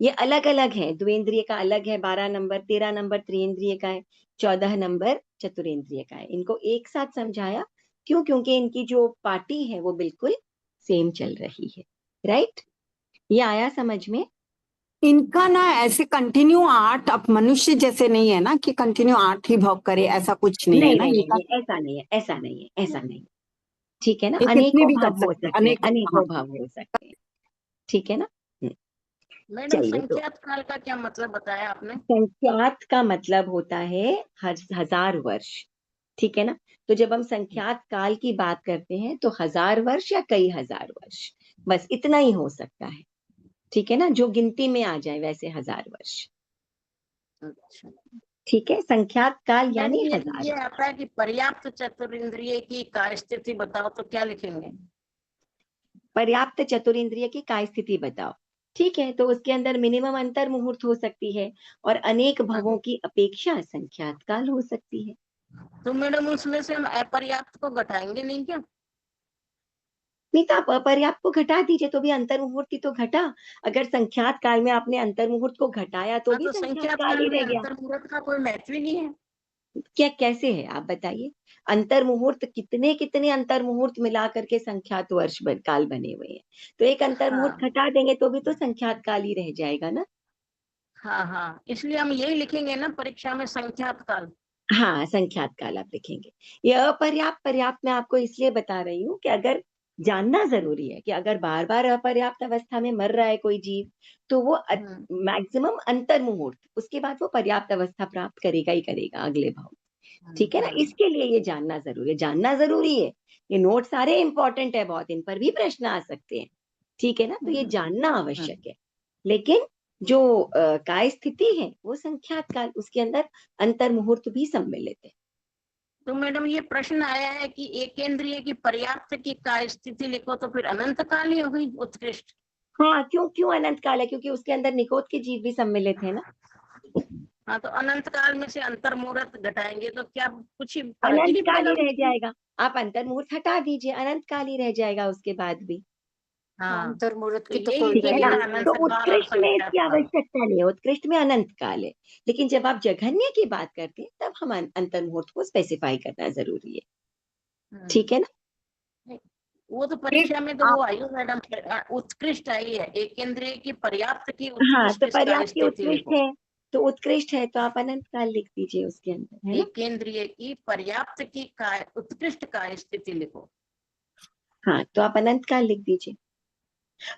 Speaker 1: ये अलग अलग है, द्विंद्रिय का अलग है 12 नंबर, 13 नंबर त्रिंद्रिय का है, 14 नंबर चतुरेंद्रिय का है। इनको एक साथ समझाया, क्यों? क्योंकि इनकी जो पार्टी है वो बिल्कुल सेम चल रही है। राइट, ये आया समझ में?
Speaker 5: इनका ना ऐसे कंटिन्यू 8, अब मनुष्य जैसे नहीं है ना कि कंटिन्यू 8 ही भाव करे, ऐसा कुछ नहीं है
Speaker 1: नहीं
Speaker 5: ना
Speaker 1: नहीं
Speaker 5: इनका।
Speaker 1: नहीं, ऐसा नहीं है, ऐसा नहीं है, ऐसा नहीं है। ठीक है ना,
Speaker 5: ये कितने
Speaker 1: अनेकों
Speaker 5: भी कर
Speaker 1: भाव हो
Speaker 5: सकते,
Speaker 1: सकते हैं,
Speaker 5: अनेक, हाँ।
Speaker 1: अनेकों भाव हो सकते हैं। ठीक है ना।
Speaker 4: मैडम
Speaker 1: चलिए, तो
Speaker 4: संख्यात काल का क्या मतलब बताया आपने?
Speaker 1: संख्यात का मतलब होता है 1000 वर्ष। ठीक है ना। तो जब हम संख्यात काल की बात करते हैं तो 1000 वर्ष या कई हजार वर्ष, बस इतना ही हो सकता है। ठीक है ना, जो गिनती में आ जाए वैसे 1000 वर्ष।
Speaker 4: अच्छा
Speaker 1: ठीक है, संख्यात काल यानी
Speaker 4: मैडम, यदि
Speaker 1: 1000।
Speaker 4: ये आता है कि पर्याप्त चतुरिंद्रिय की कार्य स्थिति बताओ तो क्या लिखेंगे?
Speaker 1: पर्याप्त चतुरेंद्रिय की काय स्थिति बताओ। ठीक है, तो उसके अंदर मिनिमम अंतर मुहूर्त हो सकती है और अनेक भवों की अपेक्षा संख्यात काल हो सकती है।
Speaker 4: तो मैडम उसमें से हम अपर्याप्त को घटाएंगे नहीं क्या?
Speaker 1: नहीं तो आप अपर्याप्त को घटा दीजिए, तो भी अंतर मुहूर्त ही तो घटा। अगर संख्यात काल में आपने अंतर मुहूर्त को घटाया तो
Speaker 4: हाँ,
Speaker 1: भी
Speaker 4: तो
Speaker 1: संख्यात
Speaker 4: संख्यात
Speaker 1: काल
Speaker 4: काल
Speaker 1: ही
Speaker 4: में
Speaker 1: रह गया।
Speaker 4: अंतर मुहूर्त का कोई महत्व ही नहीं है।
Speaker 1: क्या कैसे है आप बताइए? अंतर मुहूर्त कितने कितने अंतर मुहूर्त मिला करके संख्यात वर्ष काल बने हुए हैं, तो एक अंतर मुहूर्त
Speaker 4: हाँ
Speaker 1: घटा देंगे तो भी तो संख्यात काल ही रह जाएगा ना।
Speaker 4: हाँ हाँ, इसलिए हम यही लिखेंगे ना परीक्षा में, संख्यात काल।
Speaker 1: हाँ, संख्यात काल आप लिखेंगे। ये अपर्याप्त पर्याप्त मैं आपको इसलिए बता रही हूँ कि अगर जानना जरूरी है कि अगर बार बार अपर्याप्त अवस्था में मर रहा है कोई जीव, तो वो मैक्सिमम अंतर मुहूर्त उसके बाद वो पर्याप्त अवस्था प्राप्त करेगा ही करेगा अगले भाव में। ठीक है ना, इसके लिए ये जानना जरूरी है, जानना जरूरी है। ये नोट सारे इंपॉर्टेंट है बहुत, इन पर भी प्रश्न आ सकते हैं। ठीक है ना, तो ये जानना आवश्यक है। लेकिन जो काय स्थिति है वो संख्यात काल, उसके अंदर अंतर मुहूर्त भी सम्मिलित है।
Speaker 4: तो मैडम ये प्रश्न आया है कि एकेंद्रिय की पर्याप्त की काय स्थिति लिखो, तो फिर अनंत काल ही हो गई उत्कृष्ट।
Speaker 1: हाँ, क्यों क्यों अनंत काल है? क्योंकि उसके अंदर निकोद के जीव भी सम्मिलित है ना।
Speaker 4: हाँ, तो अनंत काल में से अंतर मुहूर्त घटाएंगे तो क्या कुछ ही फर्क ही
Speaker 1: अनंत
Speaker 4: नहीं
Speaker 1: काल ही
Speaker 4: पड़ेगा?
Speaker 1: रह जाएगा। आप अंतर मुहूर्त हटा दीजिए, अनंत काल ही रह जाएगा उसके बाद भी।
Speaker 4: हाँ,
Speaker 5: अंतर मुहूर्त
Speaker 4: तो
Speaker 5: की तो
Speaker 4: यही
Speaker 5: कोई
Speaker 1: ठीक है ना,
Speaker 4: लिखेंगे
Speaker 5: वैल्यू
Speaker 1: तो
Speaker 4: अनंत काल और
Speaker 1: उत्कृष्ट में
Speaker 4: संख्यात
Speaker 1: इसकी
Speaker 4: काल।
Speaker 1: आवश्यकता नहीं है, उत्कृष्ट में अनंत काल है। लेकिन जब आप जघन्य की बात करते हैं तब हम अंतर मुहूर्त को स्पेसिफाई करना जरूरी है। ठीक है ना।
Speaker 4: वो तो परीक्षा में तो वो आई हो मैडम, उत्कृष्ट आई है, एकेंद्रिय की पर्याप्त की
Speaker 1: हाँ, तो
Speaker 4: उत्कृष्ट काय
Speaker 1: पर्याप्त की
Speaker 4: स्थिति
Speaker 1: उत्कृष्ट
Speaker 4: लिखो।
Speaker 1: है, तो उत्कृष्ट है तो आप अनंत काल लिख दीजिए उसके अंदर, है ना।
Speaker 4: एकेंद्रिय की पर्याप्त की काय उत्कृष्ट काय स्थिति लिखो।
Speaker 1: हाँ, तो आप अनंत काल लिख दीजिए।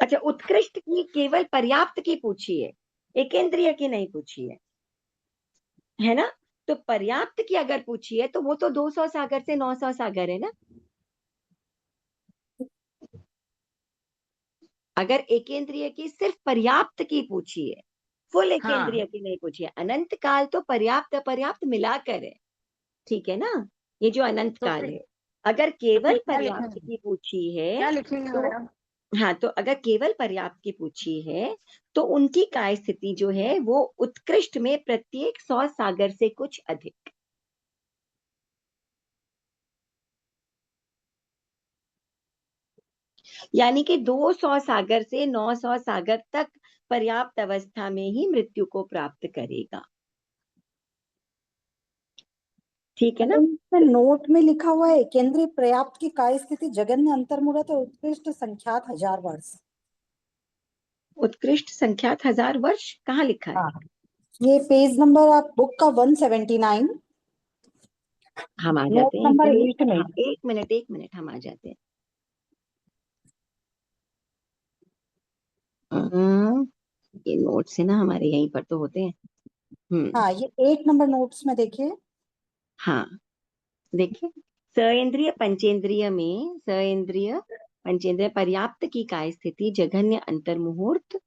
Speaker 1: अच्छा, उत्कृष्ट की केवल पर्याप्त की पूछी है, एकेंद्रिय की नहीं पूछी है ना। तो पर्याप्त की अगर पूछी है तो वो तो 200 सागर से 900 सागर है ना। अगर एकेंद्रिय की सिर्फ पर्याप्त की पूछी है, फुल एकेंद्रिय
Speaker 4: हाँ,
Speaker 1: की नहीं पूछी है, अनंत काल तो पर्याप्त अपर्याप्त मिलाकर है। ठीक है ना, ये जो अनंत
Speaker 4: तो
Speaker 1: काल
Speaker 4: फिर
Speaker 1: है, अगर
Speaker 4: तो फिर
Speaker 1: केवल
Speaker 4: क्या
Speaker 1: पर्याप्त
Speaker 4: लिखेंगे?
Speaker 1: की पूछी है
Speaker 4: क्या लिखेंगे
Speaker 1: तो,
Speaker 4: मैडम?
Speaker 1: हाँ, तो अगर केवल पर्याप्त की पूछी है तो उनकी काय स्थिति जो है वो उत्कृष्ट में प्रत्येक 100 सागर से कुछ अधिक। यानी कि 200 सागर से 900 सागर तक पर्याप्त अवस्था में ही मृत्यु को प्राप्त करेगा। ठीक है ना।
Speaker 3: इसमें नोट में लिखा हुआ है केंद्रीय पर्याप्त की काय स्थिति जघन्य अंतर्मुहूर्त और उत्कृष्ट संख्यात 1000 वर्ष।
Speaker 1: उत्कृष्ट संख्यात 1000 वर्ष कहाँ लिखा है?
Speaker 3: हाँ, ये पेज नंबर आप बुक का 179
Speaker 1: हम आ
Speaker 3: नोट
Speaker 1: जाते हैं
Speaker 3: नंबर
Speaker 1: चलिए।
Speaker 3: 8 में।
Speaker 1: हाँ, एक मिनट हम आ जाते हैं। ये नोट्स है ना हमारे, यहीं पर तो होते हैं।
Speaker 3: हाँ, ये 8 नंबर नोट्स में देखिए।
Speaker 1: हाँ, देखिए, सइंद्रिय पंचेंद्रिय में सइंद्रिय पंचेंद्रिय पर्याप्त की काय स्थिति जघन्य अंतर मुहूर्त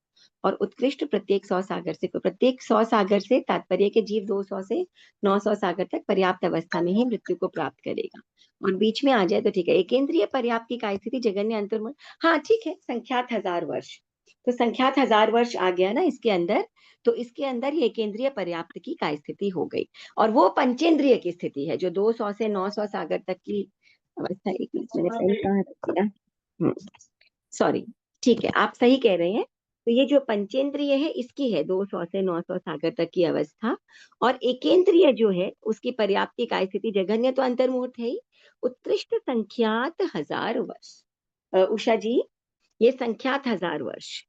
Speaker 1: और उत्कृष्ट प्रत्येक 100 सागर से, प्रत्येक 100 सागर से तात्पर्य के जीव 200 से 900 सागर तक पर्याप्त अवस्था में ही मृत्यु को प्राप्त करेगा। और बीच में आ जाए तो ठीक है, एकेंद्रिय पर्याप्त की काय स्थिति जघन्य अंतर मुहूर्त, हाँ ठीक है, संख्यात 1000 वर्ष। तो संख्यात 1000 वर्ष आ गया ना इसके अंदर, तो इसके अंदर ये केंद्रीय पर्याप्त की काय स्थिति हो गई। और वो पंचेंद्रिय की स्थिति है जो 200 से 900 सागर तक की अवस्था। एक मिनट, मैंने पेन कहाँ रख दिया? सॉरी, ठीक है, आप सही कह रहे हैं। तो ये जो पंचेंद्रिय है इसकी है 200 से 900 सागर तक की अवस्था, और एकेंद्रिय जो है उसकी पर्याप्त की काय स्थिति जघन्य तो अंतर्मुहूर्त है ही, उत्कृष्ट संख्यात 1000 वर्ष। उषा जी, ये संख्यात 1000 वर्ष,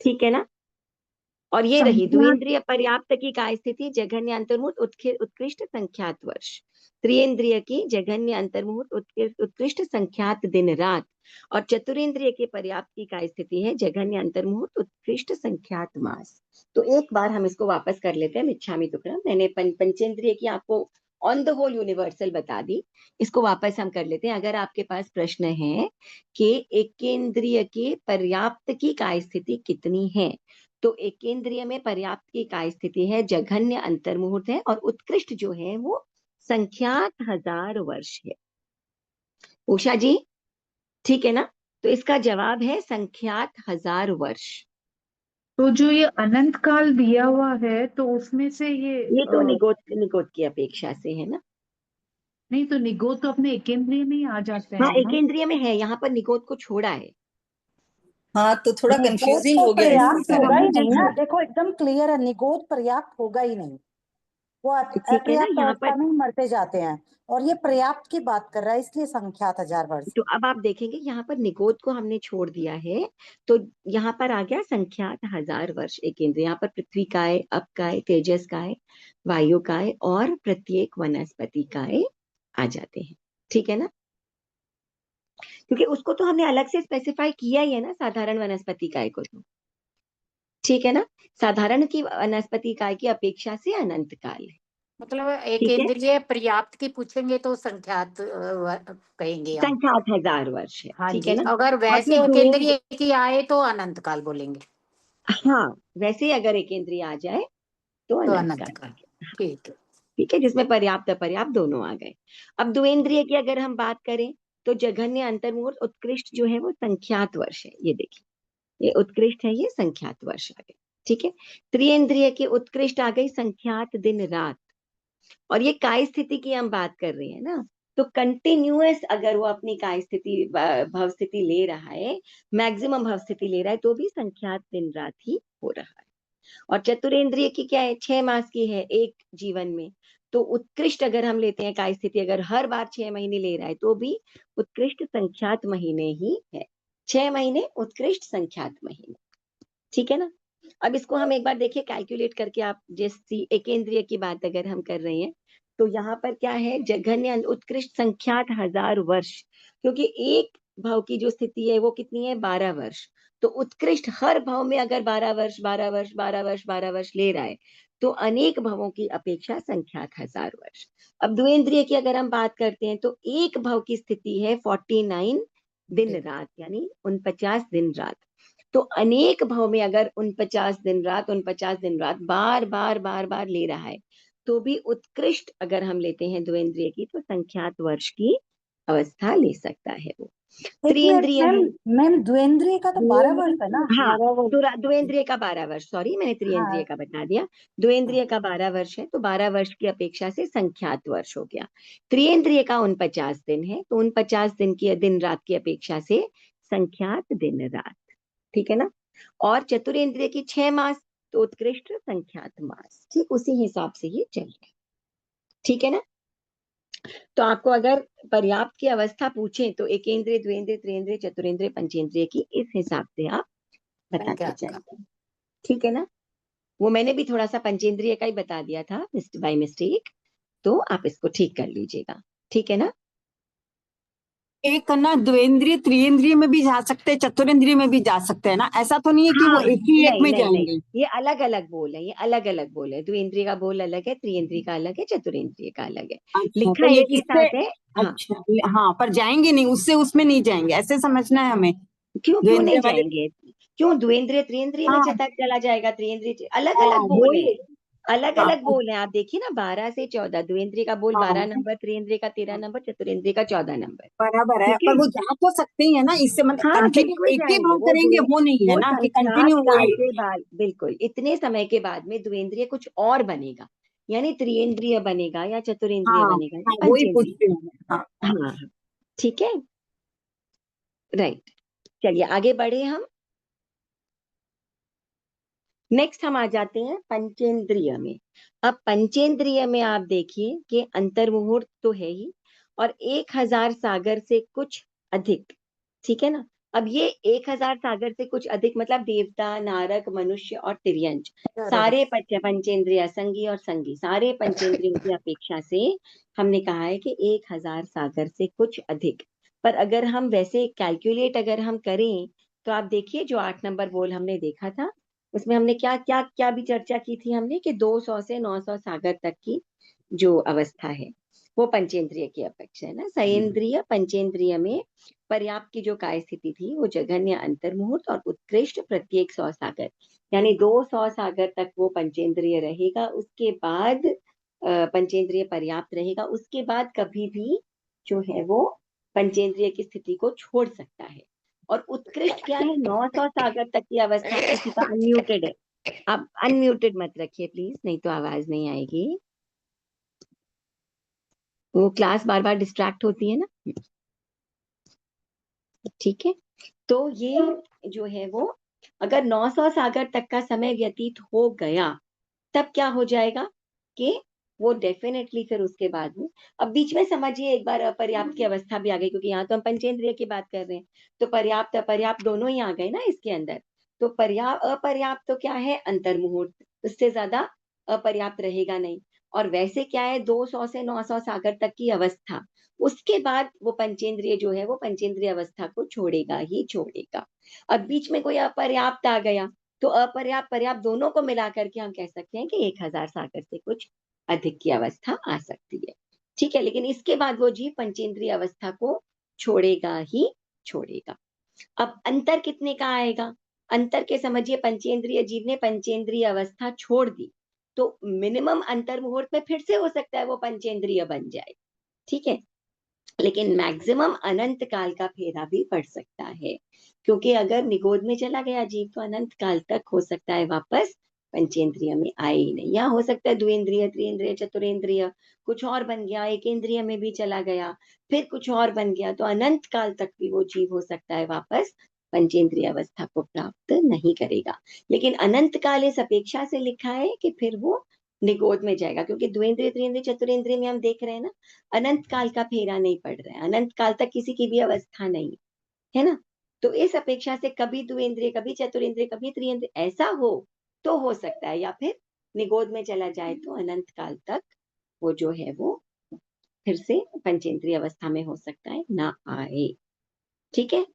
Speaker 1: ठीक है ना। और ये रही द्विन्द्रिय पर्याप्त की काय स्थिति जघन्य अंतर्मुहूर्त उत्कृष्ट संख्यात वर्ष, त्रिइंद्रिय की जघन्य अंतर्मुहूर्त उत्कृष्ट संख्यात दिन रात, और चतुरेंद्रिय के पर्याप्त की काय स्थिति है जघन्य अंतर्मुहूर्त उत्कृष्ट संख्यात मास। तो एक बार हम इसको वापस कर लेते हैं, मिच्छामि तुक्कड़म। मैंने पंचेंद्रिय की आपको ऑन द होल यूनिवर्सल बता दी, इसको वापस हम कर लेते हैं। अगर आपके पास प्रश्न है कि एकेंद्रिय के पर्याप्त की काय स्थिति कितनी है, तो एकेंद्रिय में पर्याप्त की काय स्थिति है जघन्य अंतर्मुहूर्त है, और उत्कृष्ट जो है वो संख्यात 1000 वर्ष है। उषा जी, ठीक है ना। तो इसका जवाब है संख्यात 1000 वर्ष।
Speaker 7: तो जो ये अनंत काल दिया हुआ है तो उसमें से
Speaker 1: ये तो निगोद की अपेक्षा से है ना।
Speaker 7: नहीं, तो निगोद तो अपने एकेंद्रिय में ही आ जाते
Speaker 1: हाँ,
Speaker 7: हैं ना।
Speaker 1: एकेंद्रिय में है, यहाँ पर निगोद को छोड़ा है।
Speaker 2: हाँ, तो थोड़ा
Speaker 3: निगोद
Speaker 2: कंफ्यूजिंग
Speaker 3: तो
Speaker 2: हो गया
Speaker 3: पर्याप्त
Speaker 2: इसलिए
Speaker 3: होगा
Speaker 2: मैंने
Speaker 3: ही नहीं ना,
Speaker 2: पूछा।
Speaker 3: देखो एकदम क्लियर है, निगोद पर्याप्त होगा ही नहीं। वो
Speaker 1: ठीक है ना,
Speaker 3: अपर्याप्त
Speaker 1: यहाँ
Speaker 3: अवस्था
Speaker 1: पर।
Speaker 3: में ही मरते जाते हैं, और ये पर्याप्त की बात कर रहा है, इसलिए संख्यात 1000 वर्ष।
Speaker 1: तो अब आप देखेंगे यहाँ पर निगोद को हमने छोड़ दिया है, तो यहाँ पर आ गया संख्यात 1000 वर्ष एक इंद्रिय। यहाँ पर पृथ्वी काय, अप काय, तेजस काय, वायु काय और प्रत्येक वनस्पति काय आ जाते हैं। ठीक है ना, क्योंकि उसको तो हमने अलग से स्पेसिफाई किया ही है ना, साधारण वनस्पति काय को तो। ठीक है ना, साधारण की वनस्पति काय की अपेक्षा से अनंत काल है।
Speaker 8: मतलब एक
Speaker 1: ठीक है,
Speaker 8: इंद्रिय पर्याप्त की पूछेंगे तो संख्यात कहेंगे हम।
Speaker 1: संख्यात 1000 वर्ष है।
Speaker 8: हाँ
Speaker 1: ठीक
Speaker 8: जी,
Speaker 1: है ना,
Speaker 8: अगर
Speaker 1: और
Speaker 8: वैसे
Speaker 1: फिर
Speaker 8: एक
Speaker 1: द्वेंद्र,
Speaker 8: इंद्रिय की आए तो अनंत काल बोलेंगे,
Speaker 1: हाँ वैसे ही अगर एक इंद्रिय आ जाए तो
Speaker 8: तो
Speaker 1: अनंत
Speaker 8: अनंत
Speaker 1: काल।
Speaker 8: काल। ठीक है।
Speaker 1: ठीक है, जिसमें पर्याप्त अपर्याप्त दोनों आ गए। अब द्वेंद्रिय की अगर हम बात करें तो जघन्य, अंतर्मुहूर्त, उत्कृष्ट जो है वो संख्यात वर्ष है। ये देखिए, ये उत्कृष्ट है, ये संख्यात वर्ष आ गए। ठीक है, त्रिइंद्रिय के उत्कृष्ट आ गई संख्यात दिन रात। और ये काय स्थिति की हम बात कर रहे हैं ना, तो कंटिन्यूअस अगर वो अपनी काय स्थिति भव स्थिति ले रहा है, मैक्सिमम भव स्थिति ले रहा है, तो भी संख्यात दिन रात ही हो रहा है। और चतुरेंद्रिय की क्या है, 6 मास की है एक जीवन में। तो उत्कृष्ट अगर हम लेते हैं काय स्थिति, अगर हर बार 6 महीने ले रहा है तो भी उत्कृष्ट संख्यात महीने ही है। 6 महीने उत्कृष्ट संख्यात महीने। ठीक है ना, अब इसको हम एक बार देखिए कैलकुलेट करके। आप जैसी एकेंद्रिय की बात अगर हम कर रहे हैं, तो यहाँ पर क्या है, जघन्य उत्कृष्ट संख्यात 1000 वर्ष, क्योंकि एक भाव की जो स्थिति है वो कितनी है, 12 वर्ष। तो उत्कृष्ट हर भाव में अगर 12 वर्ष 12 वर्ष 12 वर्ष 12 वर्ष ले रहा है, तो अनेक भावों की अपेक्षा संख्यात 1000 वर्ष। अब द्वेंद्रिय की अगर हम बात करते हैं, तो एक भाव की स्थिति है 49 दिन रात, यानी 49 दिन रात। तो अनेक भाव में अगर 49 दिन रात बार बार बार बार ले रहा है, तो भी उत्कृष्ट अगर हम लेते हैं द्वेंद्रिय की, तो संख्यात वर्ष की अवस्था ले सकता है वो।
Speaker 3: एक मिनट
Speaker 1: त्रिइंद्रिय
Speaker 3: मैम,
Speaker 1: है,
Speaker 3: मैम द्वेंद्रिय का तो 12 वर्ष है ना?
Speaker 1: हाँ, तो द्वेंद्रिय का 12 वर्ष, सॉरी मैंने त्रिइंद्रिय
Speaker 3: हाँ,
Speaker 1: का बता दिया। द्वेंद्रिय का 12 वर्ष है, तो 12 वर्ष की अपेक्षा से संख्यात वर्ष हो गया। त्रिइंद्रिय का 49 दिन है, तो 49 दिन की दिन रात की अपेक्षा से संख्यात दिन रात। ठीक है ना, और चतुरेंद्रिय की 6 मास, तो उत्कृष्ट संख्यात मास। ठीक उसी हिसाब से ये चल रहा है। ठीक है ना, तो आपको अगर पर्याप्त की अवस्था पूछे तो एकेंद्रिय, द्वेंद्रिय, त्रिइंद्रिय, चतुरेंद्रिय, पंचेंद्रिय की इस हिसाब से आप बताते
Speaker 8: संख्यात का।
Speaker 1: चलेंगे। ठीक है ना, वो मैंने भी थोड़ा सा पंचेंद्रिय का ही बता दिया था बाय मिस्टेक, तो आप इसको ठीक कर लीजिएगा। ठीक है ना,
Speaker 5: एक ना द्वेंद्रिय त्रिइंद्रिय में भी जा सकते हैं, चतुरेंद्रिय में भी जा सकते हैं ना, ऐसा तो नहीं है कि वो
Speaker 1: हाँ,
Speaker 5: एक ही एक
Speaker 1: नहीं
Speaker 5: में
Speaker 1: नहीं नहीं,
Speaker 5: जाएंगे।
Speaker 1: ये अलग अलग बोल है, ये अलग अलग बोल है। द्विइंद्रिय का बोल अलग है, त्रिइंद्रिय का अलग है, चतुरेंद्रिय का अलग है।
Speaker 5: अच्छा,
Speaker 1: लिखा
Speaker 5: तो ये
Speaker 1: एक ही
Speaker 5: इससे,
Speaker 1: साथ है। हाँ,
Speaker 5: अच्छा हाँ, पर जाएंगे नहीं, उससे उसमें नहीं जाएंगे, ऐसे समझना है हमें।
Speaker 1: क्यों क्यों नहीं
Speaker 5: द्वेंद्रिय वाले,
Speaker 1: जाएंगे, क्यों द्विइंद्रिय त्रिइंद्रिय में
Speaker 5: हाँ
Speaker 1: चला जाएगा, त्रिइंद्रिय अलग
Speaker 5: हाँ
Speaker 1: अलग बोल है,
Speaker 5: वही,
Speaker 1: अलग
Speaker 5: हाँ
Speaker 1: अलग बोल है। आप देखिए ना, 12 से 14, द्विइंद्रिय का बोल 12
Speaker 5: हाँ
Speaker 1: नंबर, त्रिइंद्रिय का 13 नंबर, चतुरेंद्रिय का 14 नंबर।
Speaker 5: बराबर है,
Speaker 1: ठीक है,
Speaker 5: पर वो जा तो सकते ही है ना, इससे मतलब
Speaker 1: हाँ
Speaker 5: कंटिन्यू
Speaker 1: बिल्कुल
Speaker 5: एक ही
Speaker 1: जाएंगे।
Speaker 5: भाव करेंगे वो नहीं है
Speaker 1: वो
Speaker 5: ना कि
Speaker 1: संख्यात
Speaker 5: कंटिन्यू
Speaker 1: काल
Speaker 5: वही।
Speaker 1: के बाद, बिल्कुल इतने समय के बाद में द्विइंद्रिय कुछ और बनेगा, यानी त्रिइंद्रिय बनेगा या चतुरेंद्रिय
Speaker 5: हाँ
Speaker 1: बनेगा या
Speaker 5: हाँ वही
Speaker 1: पंचेंद्रिय।
Speaker 5: पूछती हूँ मैं, हाँ हाँ।
Speaker 1: हाँ हाँ, ठीक है, राइट। चलिए आगे बढ़े हम। नेक्स्ट हम आ जाते हैं पंचेंद्रिय में। अब पंचेंद्रिय में आप देखिए कि अंतर्मुहूर्त तो है ही, और 1000 सागर से कुछ अधिक। ठीक है ना, अब ये 1000 सागर से कुछ अधिक मतलब देवता, नारक, मनुष्य और तिर्यंच, सारे पंचेंद्रिय, असंगी और संगी, सारे पंचेंद्रियों की अपेक्षा से हमने कहा है कि 1000 सागर से कुछ अधिक। पर अगर हम वैसे कैलकुलेट अगर हम करें, तो आप देखिए जो 8 नंबर बोल हमने देखा था, उसमें हमने क्या क्या क्या भी चर्चा की थी हमने, कि 200 से 900 सागर तक की जो अवस्था है वो पंचेंद्रिय की अपेक्षा है ना। सयेंद्रिय पंचेंद्रिय में पर्याप्त की जो काय स्थिति थी वो जघन्य, अंतर्मुहूर्त और उत्कृष्ट प्रत्येक 100 सागर, यानी 200 सागर तक वो पंचेंद्रिय रहेगा। उसके बाद पंचेंद्रिय पर्याप्त रहेगा, उसके बाद कभी भी जो है वो पंचेंद्रिय की स्थिति को छोड़ सकता है। और उत्कृष्ट क्या है, 900 सागर तक की अवस्था। किसी का अनम्यूटेड है, आप अनम्यूटेड मत रखिए प्लीज, नहीं तो आवाज नहीं आएगी, वो क्लास बार बार डिस्ट्रैक्ट होती है ना। ठीक है, तो ये जो है वो अगर 900 सागर तक का समय व्यतीत हो गया, तब क्या हो जाएगा कि वो डेफिनेटली फिर उसके बाद में, अब बीच में समझिए एक बार अपर्याप्त की अवस्था भी आ गई, क्योंकि यहाँ तो हम पंचेंद्रिय की बात कर रहे हैं, तो पर्याप्त अपर्याप्त दोनों ही आ गए ना इसके अंदर। तो पर्याप्त अपर्याप्त तो क्या है, अंतर्मुहूर्त, उससे ज्यादा अपर्याप्त रहेगा नहीं। और वैसे क्या है, 200 से 900 सागर तक की अवस्था, उसके बाद वो पंचेंद्रिय जो है वो पंचेंद्रिय अवस्था को छोड़ेगा ही छोड़ेगा। अब बीच में कोई अपर्याप्त आ गया, तो अपर्याप्त पर्याप्त दोनों को मिला करके हम कह सकते हैं कि 1000 सागर से कुछ अधिक की अवस्था आ सकती है। ठीक है, लेकिन इसके बाद वो जीव पंचेंद्रिय अवस्था को छोड़ेगा ही छोड़ेगा। अब अंतर कितने का आएगा, अंतर के समझिए, पंचेंद्रिय जीव ने पंचेंद्रिय अवस्था छोड़ दी, तो मिनिमम अंतर मुहूर्त में फिर से हो सकता है वो पंचेंद्रिय बन जाए। ठीक है, लेकिन मैक्सिमम अनंत काल का फेरा भी पड़ सकता है, क्योंकि अगर निगोद में चला गया जीव तो अनंत काल तक हो सकता है वापस पंचेंद्रिय में आए ही नहीं, या हो सकता है द्विंद्रिय, त्रिंद्रिय, चतुरेंद्रिय कुछ और बन गया, एक इंद्रिय में भी चला गया, फिर कुछ और बन गया, तो अनंत काल तक भी वो जीव हो सकता है वापस पंचेंद्रिय अवस्था को प्राप्त नहीं करेगा। लेकिन अनंत काल इस अपेक्षा से लिखा है कि फिर वो निगोद में जाएगा, क्योंकि द्विंद्रिय, त्रिंद्रिय, चतुरेंद्रिय में हम देख रहे हैं ना, अनंत काल का फेरा नहीं पड़ रहा है, अनंत काल तक किसी की भी अवस्था नहीं है ना। तो इस अपेक्षा से कभी द्विंद्रिय, कभी चतुरेंद्रिय, कभी त्रिंद्रिय ऐसा हो तो हो सकता है, या फिर निगोद में चला जाए तो अनंत काल तक वो जो है वो फिर से पंचेंद्रिय अवस्था में हो सकता है ना आए। ठीक है,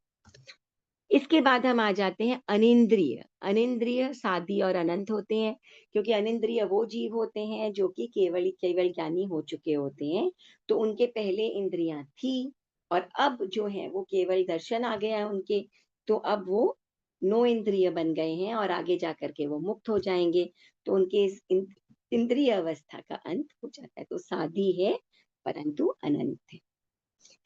Speaker 1: इसके बाद हम आ जाते हैं अनिंद्रिय। अनिंद्रिय सादी और अनंत होते हैं, क्योंकि अनिंद्रिय वो जीव होते हैं जो कि केवल केवल ज्ञानी हो चुके होते हैं, तो उनके पहले इंद्रियां थी और अब जो है वो केवल दर्शन आ गया है उनके, तो अब वो नो इंद्रिय बन गए हैं और आगे जाकर के वो मुक्त हो जाएंगे, तो उनके इस इंद्रिय अवस्था का अंत हो जाता है। तो सादी है परंतु अनंत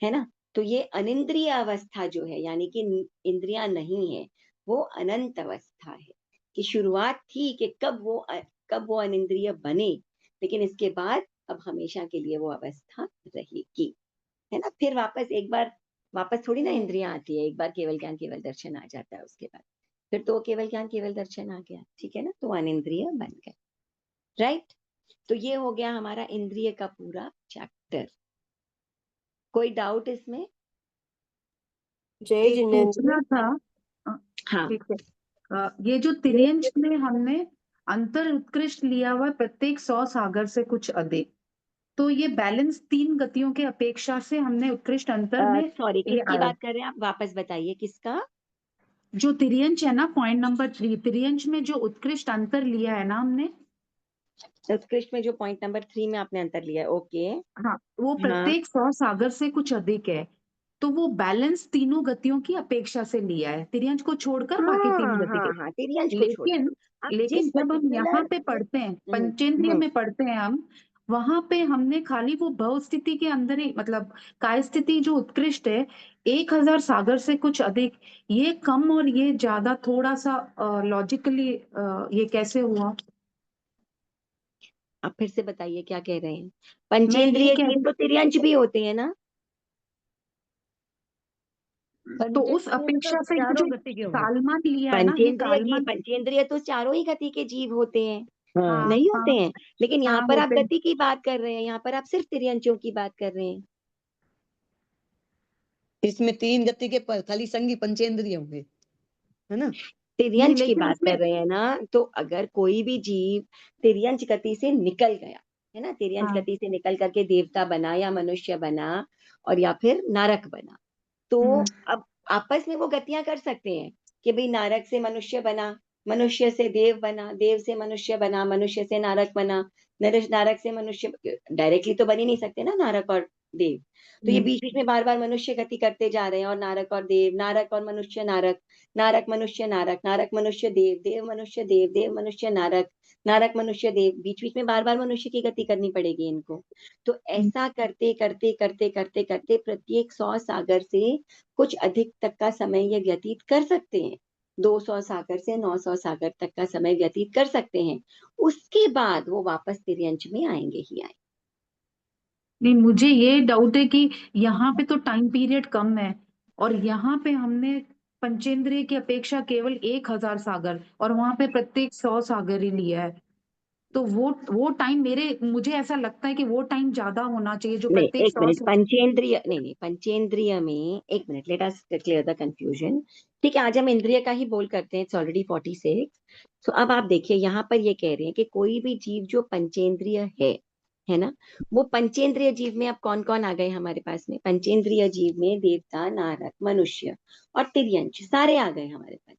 Speaker 1: है ना। तो ये अनिंद्रिय अवस्था जो है, यानी कि इंद्रियां नहीं है, वो अनंत अवस्था है, कि शुरुआत थी कि कब वो अनिंद्रिय बने, लेकिन इसके बाद अब हमेशा के लिए वो अवस्था रहेगी, है ना। फिर वापस एक बार वापस थोड़ी ना इंद्रियां आती है, एक बार केवल ज्ञान केवल दर्शन आ जाता है, उसके बाद फिर तो केवल ज्ञान केवल दर्शन आ गया, ठीक है ना, तो अनिंद्रिय बन गए। राइट, तो ये हो गया हमारा इंद्रिय का पूरा चैप्टर। कोई डाउट इसमें?
Speaker 9: जय
Speaker 7: एक
Speaker 9: जिनेन्द्र।
Speaker 7: पूछना था।
Speaker 1: हाँ,
Speaker 7: ठीक है। ये जो तिर्यंश में हमने अंतर उत्कृष्ट लिया हुआ है, प्रत्येक 100 सागर से कुछ अधिक, तो ये बैलेंस 3 गतियों के अपेक्षा से हमने उत्कृष्ट अंतर में
Speaker 1: सॉरी
Speaker 7: ये
Speaker 1: किसकी बात कर रहे हैं आप, वापस बताइए किसका?
Speaker 7: जो तिर्यंश है ना, पॉइंट नंबर 3, तिर्यंश में जो उत्कृष्ट अंतर लिया है ना हमने,
Speaker 1: उत्कृष्ट में जो पॉइंट नंबर 3 में आपने अंतर लिया है, ओके।
Speaker 7: हाँ, वो
Speaker 1: हाँ
Speaker 7: प्रत्येक 100 सागर से कुछ अधिक है, तो वो बैलेंस तीनों गतियों की अपेक्षा से लिया है, तिर्यंश को छोड़कर बाकी 3
Speaker 1: हाँ
Speaker 7: गति
Speaker 1: हाँ
Speaker 7: के।
Speaker 1: हाँ, तिर्यंश को छोड़कर
Speaker 7: लेकिन
Speaker 1: आप
Speaker 7: लेकिन
Speaker 1: जिस
Speaker 7: जब हम यहाँ
Speaker 1: पर्टिकुलर
Speaker 7: पे पढ़ते हैं, पंचेंद्रिय में पढ़ते हैं हम, वहां पे हमने खाली वो भव स्थिति के अंदर ही, मतलब काय स्थिति जो उत्कृष्ट है 1000 सागर से कुछ अधिक, ये कम और ये ज्यादा, थोड़ा सा लॉजिकली ये कैसे हुआ?
Speaker 1: आप फिर से बताइए क्या कह रहे हैं।
Speaker 7: मैं ये
Speaker 1: पंचेंद्रिय
Speaker 7: कह
Speaker 1: जीव
Speaker 7: रही,
Speaker 1: तो तिर्यंश भी होते हैं ना।
Speaker 7: तो उस अपेक्षा से ये जो कालमान लिया है ना, ये कालमान,
Speaker 1: पंचेंद्रिय तो चारों ही गति के जीव होते हैं,
Speaker 7: हाँ
Speaker 1: नहीं होते
Speaker 7: हाँ
Speaker 1: हैं, लेकिन यहाँ
Speaker 7: हाँ
Speaker 1: पर आप
Speaker 7: होते हैं।
Speaker 1: गति की बात कर रहे हैं, यहाँ पर आप सिर्फ तिर्यंचों की बात कर रहे हैं।
Speaker 6: इसमें 3 गति के खाली संगी पंचेंद्रिय होंगे, है ना।
Speaker 7: नहीं,
Speaker 1: तिर्यंच की
Speaker 7: लेकिन
Speaker 1: बात
Speaker 7: इसमें,
Speaker 1: कर रहे हैं ना, तो अगर कोई भी जीव तिर्यंच गति से निकल गया है ना, तिर्यंच
Speaker 7: हाँ,
Speaker 1: गति से निकल करके देवता बना या मनुष्य बना और या फिर नारक बना, तो अब आपस में वो गतियां कर सकते हैं कि भाई नारक से मनुष्य बना, मनुष्य से देव बना, देव से मनुष्य बना, मनुष्य से नारक बना, नारक से मनुष्य, डायरेक्टली तो बन ही नहीं सकते ना नारक और देव, तो ये बीच बीच में बार बार मनुष्य गति करते जा रहे हैं, और नारक और देव, नारक और मनुष्य नारक, नारक मनुष्य नारक, नारक मनुष्य देव, देव मनुष्य देव, देव मनुष्य नारक, नारक मनुष्य देव, बीच बीच में बार बार मनुष्य की गति करनी पड़ेगी इनको। तो ऐसा करते करते करते करते करते प्रत्येक 100 सागर से कुछ अधिक तक का समय ये व्यतीत कर सकते हैं, 200 सागर से 900 सागर तक का समय व्यतीत कर सकते हैं, उसके बाद वो वापस तिर्यंच में आएंगे ही आएंगे।
Speaker 7: नहीं, मुझे ये डाउट है कि यहाँ पे तो टाइम पीरियड कम है, और यहाँ पे हमने पंचेंद्रिय की अपेक्षा केवल 1000 सागर, और वहां पे प्रत्येक 100 सागर ही लिया है। तो वो टाइम मुझे ऐसा लगता है कि वो टाइम ज्यादा होना चाहिए जो
Speaker 1: नहीं,
Speaker 7: प्रत्येक
Speaker 1: एक
Speaker 7: 100
Speaker 1: मिनट,
Speaker 7: से।
Speaker 1: पंचेंद्रिय नहीं, पंचेंद्रिय में एक minute, let us clear the confusion. ठीक है, आज हम इंद्रिय का ही बोल करते हैं, इट्स ऑलरेडी 46। तो अब आप देखिए, यहाँ पर ये कह रहे हैं कि कोई भी जीव जो पंचेंद्रिय है ना, वो पंचेंद्रिय जीव में अब कौन कौन आ गए हमारे पास में? पंचेंद्रिय जीव में देवता, नारक, मनुष्य और तिर्यंच सारे आ गए हमारे पास।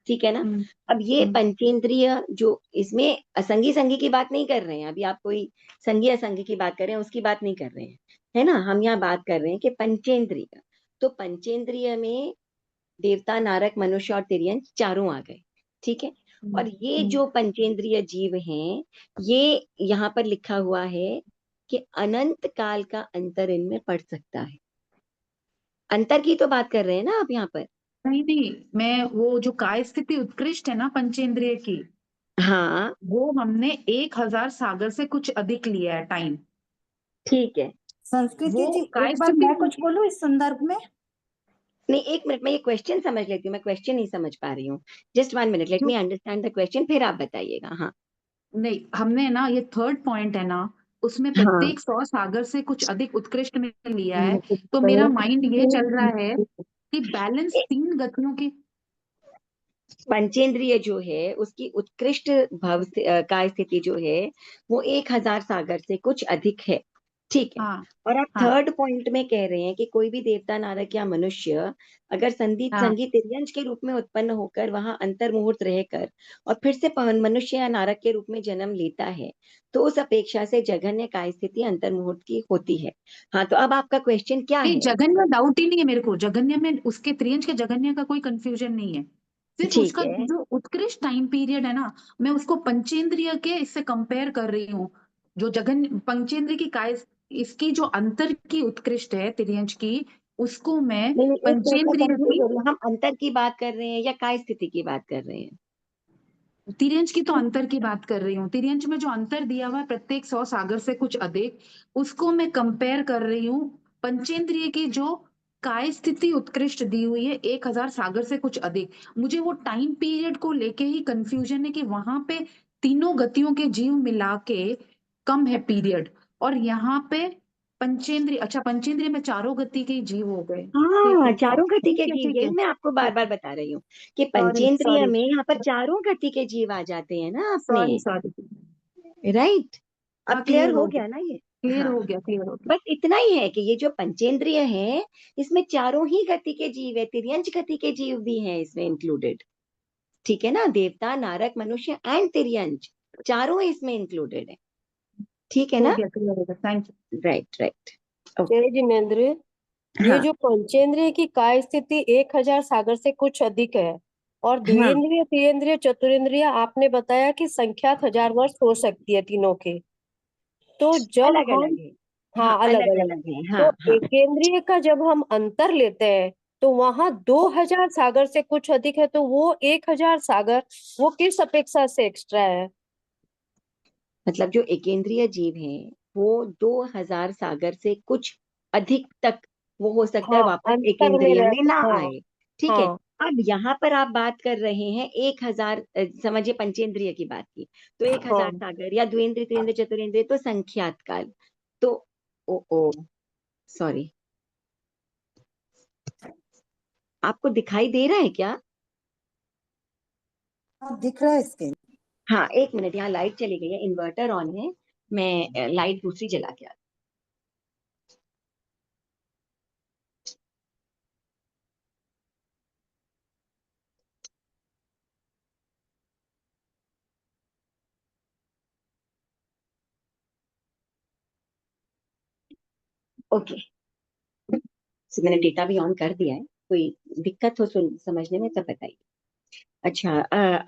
Speaker 1: ठीक है ना?
Speaker 7: हम्म,
Speaker 1: अब ये
Speaker 7: हम्म,
Speaker 1: पंचेंद्रिय जो, इसमें असंगी संगी की बात नहीं कर रहे हैं अभी, आप कोई संगी असंगी की बात कर रहे हैं, उसकी बात नहीं कर रहे हैं, है ना? हम यहाँ बात कर रहे हैं कि पंचेंद्रिय, तो पंचेंद्रिय में देवता, नारक, मनुष्य और तिर्यंच चारों आ गए। ठीक है, और ये
Speaker 7: हम्म।
Speaker 1: जो पंचेंद्रिय जीव हैं, ये यहाँ पर लिखा हुआ है कि अनंत काल का अंतर इनमें पड़ सकता है। अंतर की तो बात कर रहे हैं ना आप यहाँ पर?
Speaker 7: नहीं नहीं, मैं वो जो काय स्थिति उत्कृष्ट है ना पंचेंद्रिय की,
Speaker 1: हाँ,
Speaker 7: वो हमने 1000 सागर से कुछ अधिक लिया है टाइम।
Speaker 1: ठीक है।
Speaker 3: संस्कृति
Speaker 7: वो
Speaker 3: जी,
Speaker 7: काय
Speaker 3: एक बार मैं
Speaker 7: स्थिति।
Speaker 3: कुछ बोलूं इस संदर्भ में?
Speaker 1: नहीं, एक मिनट, मैं ये क्वेश्चन समझ लेती हूँ, मैं क्वेश्चन नहीं समझ पा रही हूँ। जस्ट 1 मिनट, लेट मी
Speaker 7: जो
Speaker 1: अंडरस्टैंड द क्वेश्चन, फिर आप बताइएगा। हाँ
Speaker 7: नहीं, हमने ना ये थर्ड पॉइंट है ना, उसमें
Speaker 1: हाँ।
Speaker 7: प्रत्येक 100 सागर से कुछ अधिक उत्कृष्ट में लिया है। तो मेरा माइंड ये चल रहा है कि बैलेंस
Speaker 1: ए-
Speaker 7: 3 गतियों की।
Speaker 1: पंचेंद्रिय जो है उसकी उत्कृष्ट काय स्थिति जो है वो 1000 सागर से कुछ अधिक है। ठीक है,
Speaker 7: हाँ
Speaker 1: और आप
Speaker 7: हाँ
Speaker 1: थर्ड पॉइंट में कह रहे हैं कि कोई भी देवता, नारक या मनुष्य अगर संदीप
Speaker 7: हाँ।
Speaker 1: संगीत तिर्यंच के रूप में उत्पन्न होकर वहां अंतर मुहूर्त रहकर और फिर से मनुष्य या नारक के रूप में जन्म लेता है, तो उस अपेक्षा से जघन्य काय स्थिति अंतर मुहूर्त की होती है। हाँ, तो अब आपका क्वेश्चन क्या
Speaker 7: नहीं,
Speaker 1: है?
Speaker 7: जगन्य डाउट ही नहीं है मेरे को, जगन्य में उसके त्रियंश के जगन्य का कोई कंफ्यूजन नहीं है। सिर्फ
Speaker 1: ठीक
Speaker 7: उसका
Speaker 1: है,
Speaker 7: जो उत्कृष्ट टाइम पीरियड है ना, मैं उसको पंचेंद्रिय के इससे कंपेयर कर रही हूँ। जो जगन्य पंचेंद्रिय की काय, इसकी जो अंतर की उत्कृष्ट है त्रियंश की, उसको मैं
Speaker 1: नहीं नहीं, एक मिनट, मैं
Speaker 7: पंचेंद्रिय
Speaker 1: कंफ्यूज
Speaker 7: की।
Speaker 1: हो रही हूँ, हम अंतर की बात कर रहे हैं या काय स्थिति की बात कर रहे हैं?
Speaker 7: तिर्यंच की तो अंतर की बात कर रही हूँ। तिर्यंच में जो अंतर दिया हुआ है प्रत्येक 100 सागर से कुछ अधिक, उसको मैं कंपेयर कर रही हूँ पंचेंद्रिय की जो काय स्थिति उत्कृष्ट दी हुई है 1000 सागर से कुछ अधिक। मुझे वो टाइम पीरियड को लेके ही कंफ्यूजन है कि वहां पे तीनों गतियों के जीव मिला के कम है पीरियड, और यहाँ पे पंचेंद्रिय, अच्छा पंचेंद्रिय में चारों गति के जीव हो गए। ठीक
Speaker 1: हाँ,
Speaker 7: है
Speaker 1: चारों गति के
Speaker 7: ठीक है
Speaker 1: जीव,
Speaker 7: ठीक
Speaker 1: यही
Speaker 7: है
Speaker 1: मैं आपको बार
Speaker 7: ठीक
Speaker 1: बार
Speaker 7: है।
Speaker 1: बता रही हूँ कि
Speaker 7: सॉरी
Speaker 1: पंचेंद्रिय
Speaker 7: सॉरी
Speaker 1: में यहाँ पर चारों गति के जीव आ जाते हैं ना अपने।
Speaker 7: Sorry sorry.
Speaker 1: राइट, अब
Speaker 7: हाँ
Speaker 1: क्लियर
Speaker 7: क्लियर
Speaker 1: हो
Speaker 7: हो
Speaker 1: गया
Speaker 7: गया,
Speaker 1: ना ये?
Speaker 7: क्लियर
Speaker 1: हाँ,
Speaker 7: हो गया, क्लियर हो गया।
Speaker 1: बस इतना ही है कि ये जो पंचेंद्रिय है, इसमें चारों ही गति के जीव है, तिर्यंच गति के जीव भी हैं इसमें इंक्लूडेड। ठीक है ना? देवता, नारक, मनुष्य एंड तिर्यंच चारों इसमें इंक्लूडेड है। ठीक है
Speaker 7: हो
Speaker 1: ना?
Speaker 7: गया, क्लियर हो गया, thank you.
Speaker 1: Right right, okay.
Speaker 9: जय जिनेन्द्र, ये
Speaker 1: हाँ
Speaker 9: जो पंचेंद्रिय की काय स्थिति 1000 सागर से कुछ अधिक है, और
Speaker 1: हाँ,
Speaker 9: द्विइंद्रिय, त्रिइंद्रिय, चतुरिंद्रिय आपने बताया कि संख्यात 1000 वर्ष हो सकती है तीनों की। तो जब
Speaker 1: अलग
Speaker 9: हम,
Speaker 1: अलग है। हाँ,
Speaker 9: हाँ अलग
Speaker 1: अलग
Speaker 9: अलग,
Speaker 1: अलग है,
Speaker 9: तो
Speaker 1: हाँ हाँ।
Speaker 9: एकेंद्रिय का जब हम अंतर लेते हैं तो वहां 2000 सागर से कुछ अधिक है, तो वो 1000 सागर वो किस अपेक्षा से एक्स्ट्रा है?
Speaker 1: मतलब जो एकेंद्रिय जीव है वो 2000 सागर से कुछ अधिक तक वो हो सकता है
Speaker 9: हाँ,
Speaker 1: वापस
Speaker 9: अंतर में
Speaker 1: एकेंद्रिय
Speaker 9: रह,
Speaker 1: में ना
Speaker 9: हाँ
Speaker 1: आए। ठीक है,
Speaker 9: हाँ
Speaker 1: अब यहाँ पर आप बात कर रहे हैं 1000, समझिए पंचेंद्रिय की बात की, तो 1000
Speaker 9: हाँ।
Speaker 1: सागर या द्विइंद्रिय, त्रिइंद्रिय, चतुरिंद्रिय तो संख्यात काल। तो ओ सॉरी, आपको दिखाई दे रहा है क्या?
Speaker 3: हाँ, दिख रहा है इसके।
Speaker 1: हाँ, एक मिनट, यहाँ लाइट चली गई है, इन्वर्टर ऑन है, मैं लाइट दूसरी जला के आती हूँ। ओके, so मैंने डेटा भी ऑन कर दिया है, कोई दिक्कत हो सुन समझने में तब बताइए। अच्छा,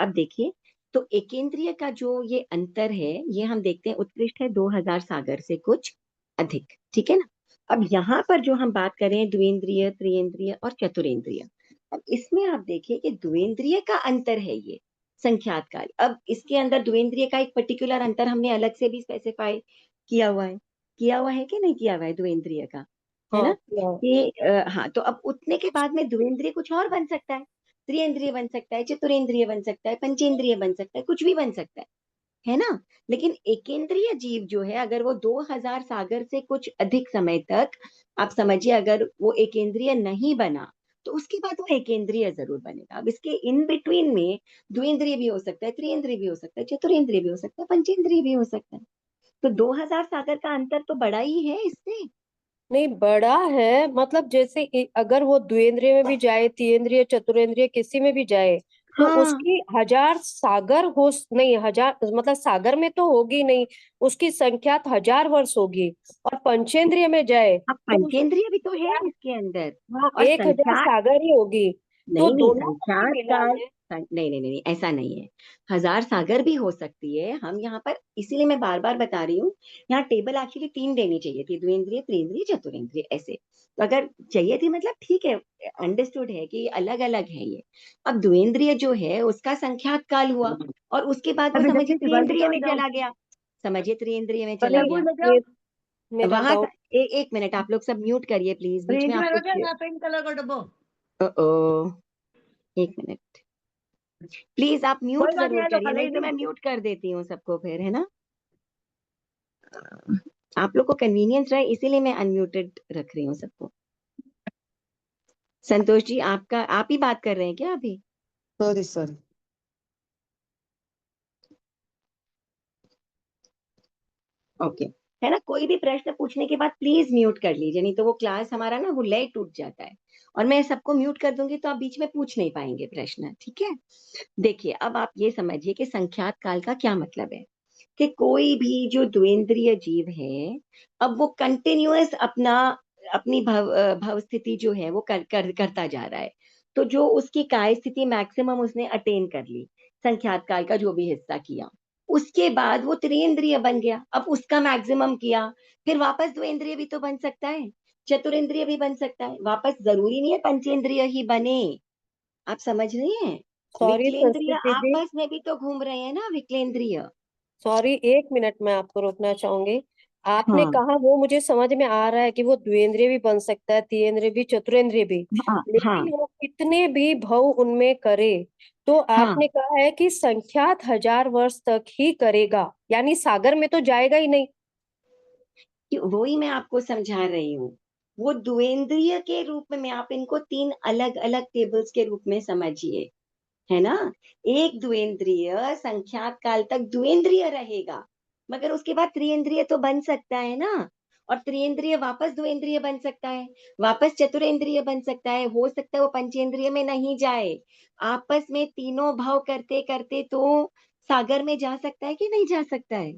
Speaker 1: अब देखिए, तो एकेंद्रिय का जो ये अंतर है, ये हम देखते हैं उत्कृष्ट है 2000 सागर से कुछ अधिक। ठीक है ना? अब यहाँ पर जो हम बात करें द्विइंद्रिय, त्रिइंद्रिय और चतुरेंद्रिय, अब इसमें आप देखिए कि द्विइंद्रिय का अंतर है ये संख्यात काल। अब इसके अंदर द्विइंद्रिय का एक पर्टिकुलर अंतर हमने अलग से भी स्पेसिफाई किया हुआ है कि नहीं किया हुआ है द्विइंद्रिय का, है
Speaker 9: हाँ
Speaker 1: ना?
Speaker 9: किया है।
Speaker 1: कि हाँ, तो अब उतने के बाद में द्विइंद्रिय कुछ और बन सकता है, त्रिइंद्रिय बन सकता है, चतुरेंद्रिय बन सकता है, पंचेंद्रिय बन सकता है, कुछ भी बन सकता है। है ना। लेकिन एकेंद्रीय जीव जो है, अगर वो 2000 सागर से कुछ अधिक समय तक, आप समझिए, अगर वो एकेंद्रीय नहीं बना तो उसके बाद वो एकेंद्रीय जरूर बनेगा। अब इसके इन बिटवीन में द्विंद्रिय भी हो सकता है, त्रिइंद्रिय भी हो सकता है, चतुरिंद्रिय भी हो सकता है, पंचेंद्रिय भी हो सकता है। तो 2000 सागर का अंतर तो बड़ा ही है इससे।
Speaker 9: नहीं बड़ा है, मतलब जैसे अगर वो द्विंद्रिय में भी जाए, तीन्द्रिय, चतुरेंद्रिय, किसी में भी जाए, तो
Speaker 1: हाँ,
Speaker 9: उसकी 1000 सागर हो नहीं, 1000 मतलब सागर में तो होगी नहीं, उसकी संख्या 1000 वर्ष होगी। और पंचेंद्रिय में जाए
Speaker 1: अब
Speaker 9: तो उसकी
Speaker 1: पंचेंद्रिय भी तो है
Speaker 9: संख्या,
Speaker 1: इसके अंदर।
Speaker 9: हाँ,
Speaker 1: और
Speaker 9: 1000
Speaker 1: संख्या,
Speaker 9: सागर ही होगी। तो
Speaker 1: नहीं नहीं,
Speaker 9: दोनों को भी
Speaker 1: संख्यात
Speaker 9: मिला
Speaker 1: काल,
Speaker 9: है।
Speaker 1: नहीं नहीं नहीं, ऐसा नहीं है। 1000 सागर भी हो सकती है। हम यहाँ पर, इसीलिए मैं बार बार बता रही हूँ, यहाँ टेबल एक्चुअली 3 देनी चाहिए थी, द्विंद्रिय, त्रिइंद्रिय, चतुरिंद्रिय, ऐसे। तो अगर चाहिए थी, मतलब ठीक है, अंडरस्टूड है कि अलग अलग है ये। अब द्विंद्रिय जो है उसका संख्यात काल हुआ, और उसके बाद वो समझिए त्रिइंद्रिय में चला गया, समझिए त्रिइंद्रिय में चला गया।
Speaker 9: ये मेरा
Speaker 1: वहां
Speaker 9: डाउट,
Speaker 1: एक मिनट, आप लोग सब म्यूट करिए प्लीज, बीच में आप कुछ,
Speaker 6: पिंक कलर का डब्बा।
Speaker 1: ओ, एक मिनट प्लीज, आप म्यूट
Speaker 6: कोई बात नहीं,
Speaker 1: जरूर
Speaker 6: आ जाओ,
Speaker 1: करिए,
Speaker 6: खाली
Speaker 1: नहीं तो
Speaker 6: नहीं।
Speaker 1: मैं म्यूट कर देती हूँ सबको फिर, है ना। आप लोग को कन्वीनियंस रहे इसीलिए मैं अनम्यूटेड रख रही हूँ सबको। संतोष जी, आपका, आप ही बात कर रहे हैं क्या अभी?
Speaker 6: Sorry sorry.
Speaker 1: ओके, है ना। कोई भी प्रश्न पूछने के बाद प्लीज म्यूट कर लीजिए, नहीं तो वो क्लास हमारा ना वो लय टूट जाता है। और मैं सबको म्यूट कर दूंगी तो आप बीच में पूछ नहीं पाएंगे प्रश्न, ठीक है। देखिए, अब आप ये समझिए कि संख्यात काल का क्या मतलब है, कि कोई भी जो द्विंद्रिय जीव है, अब वो कंटिन्यूअस अपनी भव स्थिति जो है वो करता जा रहा है। तो जो उसकी काय स्थिति मैक्सिमम उसने अटेन कर ली, संख्यात काल का जो भी हिस्सा किया, उसके बाद वो त्रिइंद्रिय बन गया, अब उसका मैक्सिमम किया, फिर वापस द्विंद्रिय भी तो बन सकता है, चतुरिंद्रिय भी बन सकता है, वापस जरूरी नहीं है पंचेंद्रिय ही बने। आप समझ रहे हैं?
Speaker 9: सॉरी
Speaker 1: विकलेंद्रिय
Speaker 9: संस्कृति जी,
Speaker 1: आपस में भी तो घूम रहे हैं ना, विकलेंद्रिय।
Speaker 9: सॉरी, 1 मिनट मैं आपको रोकना चाहूंगी। आपने
Speaker 1: हाँ
Speaker 9: कहा वो मुझे समझ में आ रहा है कि वो द्विंद्रिय भी बन सकता है, तीन्द्रिय भी, चतुरेंद्रिय भी,
Speaker 1: हाँ हाँ
Speaker 9: लेकिन वो कितने भी भव उनमें करे, तो
Speaker 1: हाँ,
Speaker 9: आपने कहा है कि संख्यात 1000 वर्ष तक ही करेगा, यानी सागर में तो जाएगा ही नहीं।
Speaker 1: वही मैं आपको समझा रही हूँ। वो द्विंद्रिय के रूप में आप इनको 3 अलग अलग टेबल्स के रूप में समझिए, है ना। एक द्विंद्रिय संख्यात काल तक द्विंद्रिय रहेगा, मगर उसके बाद त्रिइंद्रिय तो बन सकता है ना। और त्रिइंद्रिय वापस द्विंद्रिय बन सकता है, वापस चतुरेंद्रिय बन सकता है, हो सकता है वो पंचेंद्रिय में नहीं जाए, आपस में तीनों भाव करते करते तो सागर में जा सकता है कि नहीं जा सकता है।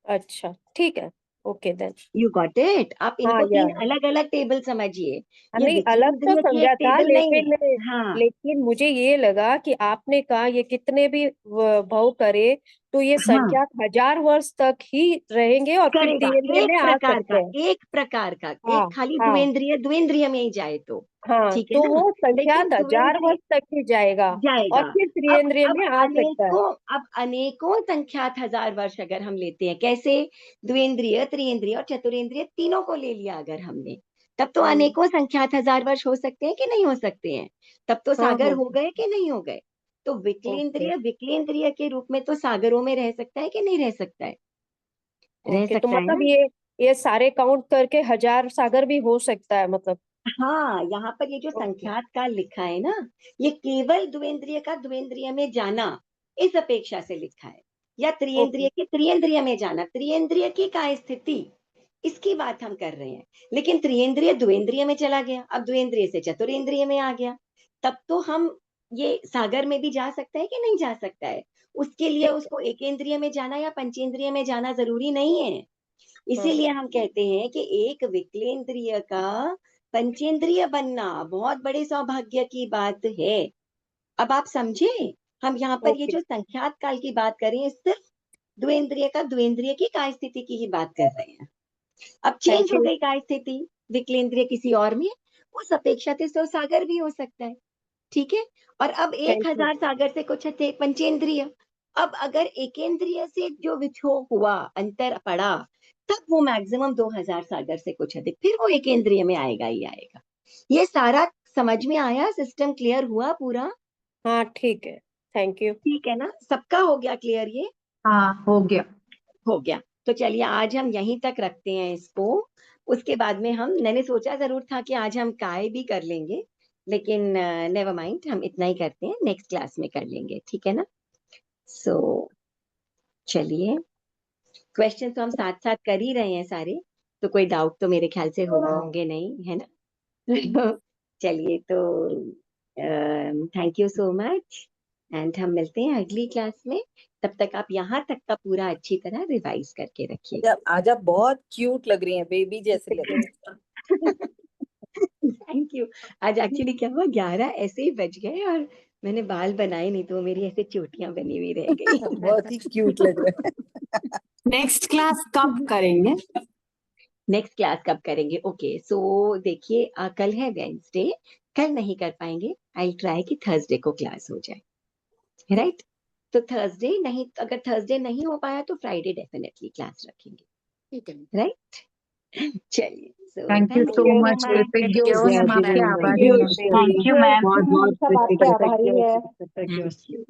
Speaker 9: अच्छा ठीक है, okay then.
Speaker 1: You got it. आप
Speaker 9: हाँ
Speaker 1: इनको
Speaker 9: या
Speaker 1: 3 अलग अलग टेबल समझिए। ये
Speaker 9: नहीं, अलग तो
Speaker 1: विकलेंद्रिय की एक
Speaker 9: समझा था,
Speaker 1: टेबल नहीं है।
Speaker 9: लेकिन
Speaker 1: हाँ
Speaker 9: लेकिन मुझे ये लगा कि आपने कहा ये कितने भी भव करे तो ये
Speaker 1: हाँ,
Speaker 9: संख्या 1000 वर्ष तक ही रहेंगे और फिर
Speaker 1: करेगा,
Speaker 9: तीन्द्रिय में आ सकते हैं।
Speaker 1: एक
Speaker 9: हाँ
Speaker 1: खाली
Speaker 9: हाँ
Speaker 1: द्विंद्रिय में ही जाए तो
Speaker 9: हाँ,
Speaker 1: ठीक है
Speaker 9: तो
Speaker 1: ना।
Speaker 9: वो संख्या
Speaker 1: लेकिन
Speaker 9: 1000
Speaker 1: द्विंद्रिय
Speaker 9: वर्ष तक ही जाएगा और
Speaker 1: जाएगा।
Speaker 9: फिर
Speaker 1: अब
Speaker 9: त्रियेंद्रिय
Speaker 1: अब
Speaker 9: में आ सकता है।
Speaker 1: अनेकों अब अनेकों संख्यात 1000 वर्ष अगर हम लेते हैं, कैसे, द्विंद्रिय, त्रिइंद्रिय और चतुरेंद्रिय तीनों को ले लिया अगर हमने, तब तो
Speaker 9: हम्म,
Speaker 1: अनेकों संख्यात 1000 वर्ष हो सकते हैं कि नहीं हो सकते हैं। तब तो
Speaker 9: हाँ
Speaker 1: सागर
Speaker 9: हाँ,
Speaker 1: हो गए कि नहीं हो गए। तो
Speaker 9: ओके
Speaker 1: विकलेंद्रिय के रूप में तो सागरों में रह सकता है कि नहीं रह सकता है? रह
Speaker 9: ओके, तो
Speaker 1: सकता है
Speaker 9: मतलब
Speaker 1: ना।
Speaker 9: ये सारे काउंट करके 1000 सागर भी हो सकता है मतलब।
Speaker 1: हाँ, यहाँ पर ये जो
Speaker 9: ओके
Speaker 1: संख्यात काल लिखा है ना, ये केवल द्विंद्रिय का द्विंद्रिय में जाना इस अपेक्षा से लिखा है, या
Speaker 9: ओके
Speaker 1: त्रिइंद्रिय के त्रिइंद्रिय में जाना, त्रिइंद्रिय की काय स्थिति, इसकी बात हम कर रहे हैं। लेकिन त्रिइंद्रिय द्विंद्रिय में चला गया, अब द्विंद्रिय से चतुरेंद्रिय में आ गया, तब तो हम ये सागर में भी जा सकता है कि नहीं जा सकता है। उसके लिए
Speaker 9: ठीक है,
Speaker 1: उसको एकेंद्रिय में जाना या पंचेंद्रिय में जाना जरूरी नहीं है।
Speaker 9: हाँ
Speaker 1: इसीलिए हम कहते हैं कि एक विकलेंद्रिय का पंचेंद्रिय बनना बहुत बड़े सौभाग्य की बात है। अब आप समझे, हम यहाँ पर ये
Speaker 9: ओके
Speaker 1: जो संख्यात काल की बात करें, सिर्फ द्विंद्रिय का द्विंद्रिय की काय स्थिति की ही बात कर रहे हैं। अब चेंज
Speaker 9: थैंक
Speaker 1: हो
Speaker 9: यू।
Speaker 1: गई काय स्थिति, विकलेंद्रिय किसी और में, उस अपेक्षा से सागर भी हो सकता है, ठीक है। और अब
Speaker 9: थैंक यू।
Speaker 1: 1000 सागर से कुछ थे पंचेंद्रिय। अब अगर एकेंद्रिय से जो विक्षोभ हुआ, अंतर पड़ा, तब वो मैक्सिमम 2000 सागर से कुछ अधिक, फिर वो एकेंद्रिय में आएगा ही आएगा। ये सारा समझ में आया, सिस्टम क्लियर हुआ पूरा?
Speaker 9: हाँ ठीक है, थैंक यू।
Speaker 1: ठीक है ना, सबका हो गया क्लियर ये?
Speaker 7: हाँ हो गया।
Speaker 1: हो गया। तो चलिए आज हम यहीं तक रखते हैं इसको। उसके बाद में मैंने सोचा जरूर था कि आज हम काय भी कर लेंगे, लेकिन नेवर माइंड, हम इतना ही करते हैं, नेक्स्ट क्लास में कर लेंगे, ठीक है ना। सो चलिए, क्वेश्चन तो हम साथ साथ कर ही रहे हैं सारे, तो कोई डाउट तो मेरे ख्याल से होंगे नहीं, है ना। चलिए, तो thank you so much, and हम मिलते हैं अगली क्लास में। तब तक आप यहाँ तक का पूरा अच्छी तरह रिवाइज करके रखिए।
Speaker 2: आज आप बहुत क्यूट लग रही हैं, बेबी जैसी लग रही हैं।
Speaker 1: Thank you. आज एक्चुअली क्या हुआ, 11 ऐसे ही बज गए और मैंने बाल बनाए नहीं, तो मेरी ऐसे चोटियां बनी हुई रह गई।
Speaker 2: बहुत ही क्यूट लग रहा है।
Speaker 5: नेक्स्ट क्लास कब करेंगे?
Speaker 1: नेक्स्ट क्लास कब करेंगे? ओके, सो देखिए, कल है वेंसडे, कल नहीं कर पाएंगे। आई ट्राई कि थर्सडे को क्लास हो जाए, राइट? तो थर्सडे नहीं, अगर थर्सडे नहीं हो पाया तो फ्राइडे डेफिनेटली क्लास रखेंगे,
Speaker 8: ठीक है।
Speaker 1: राइट? चलिए, so
Speaker 7: thank you so much कृतज्ञ हम आपके आभारी हैं।
Speaker 3: थैंक यू मैम, हम सब आपके आभारी है।
Speaker 1: Thank you.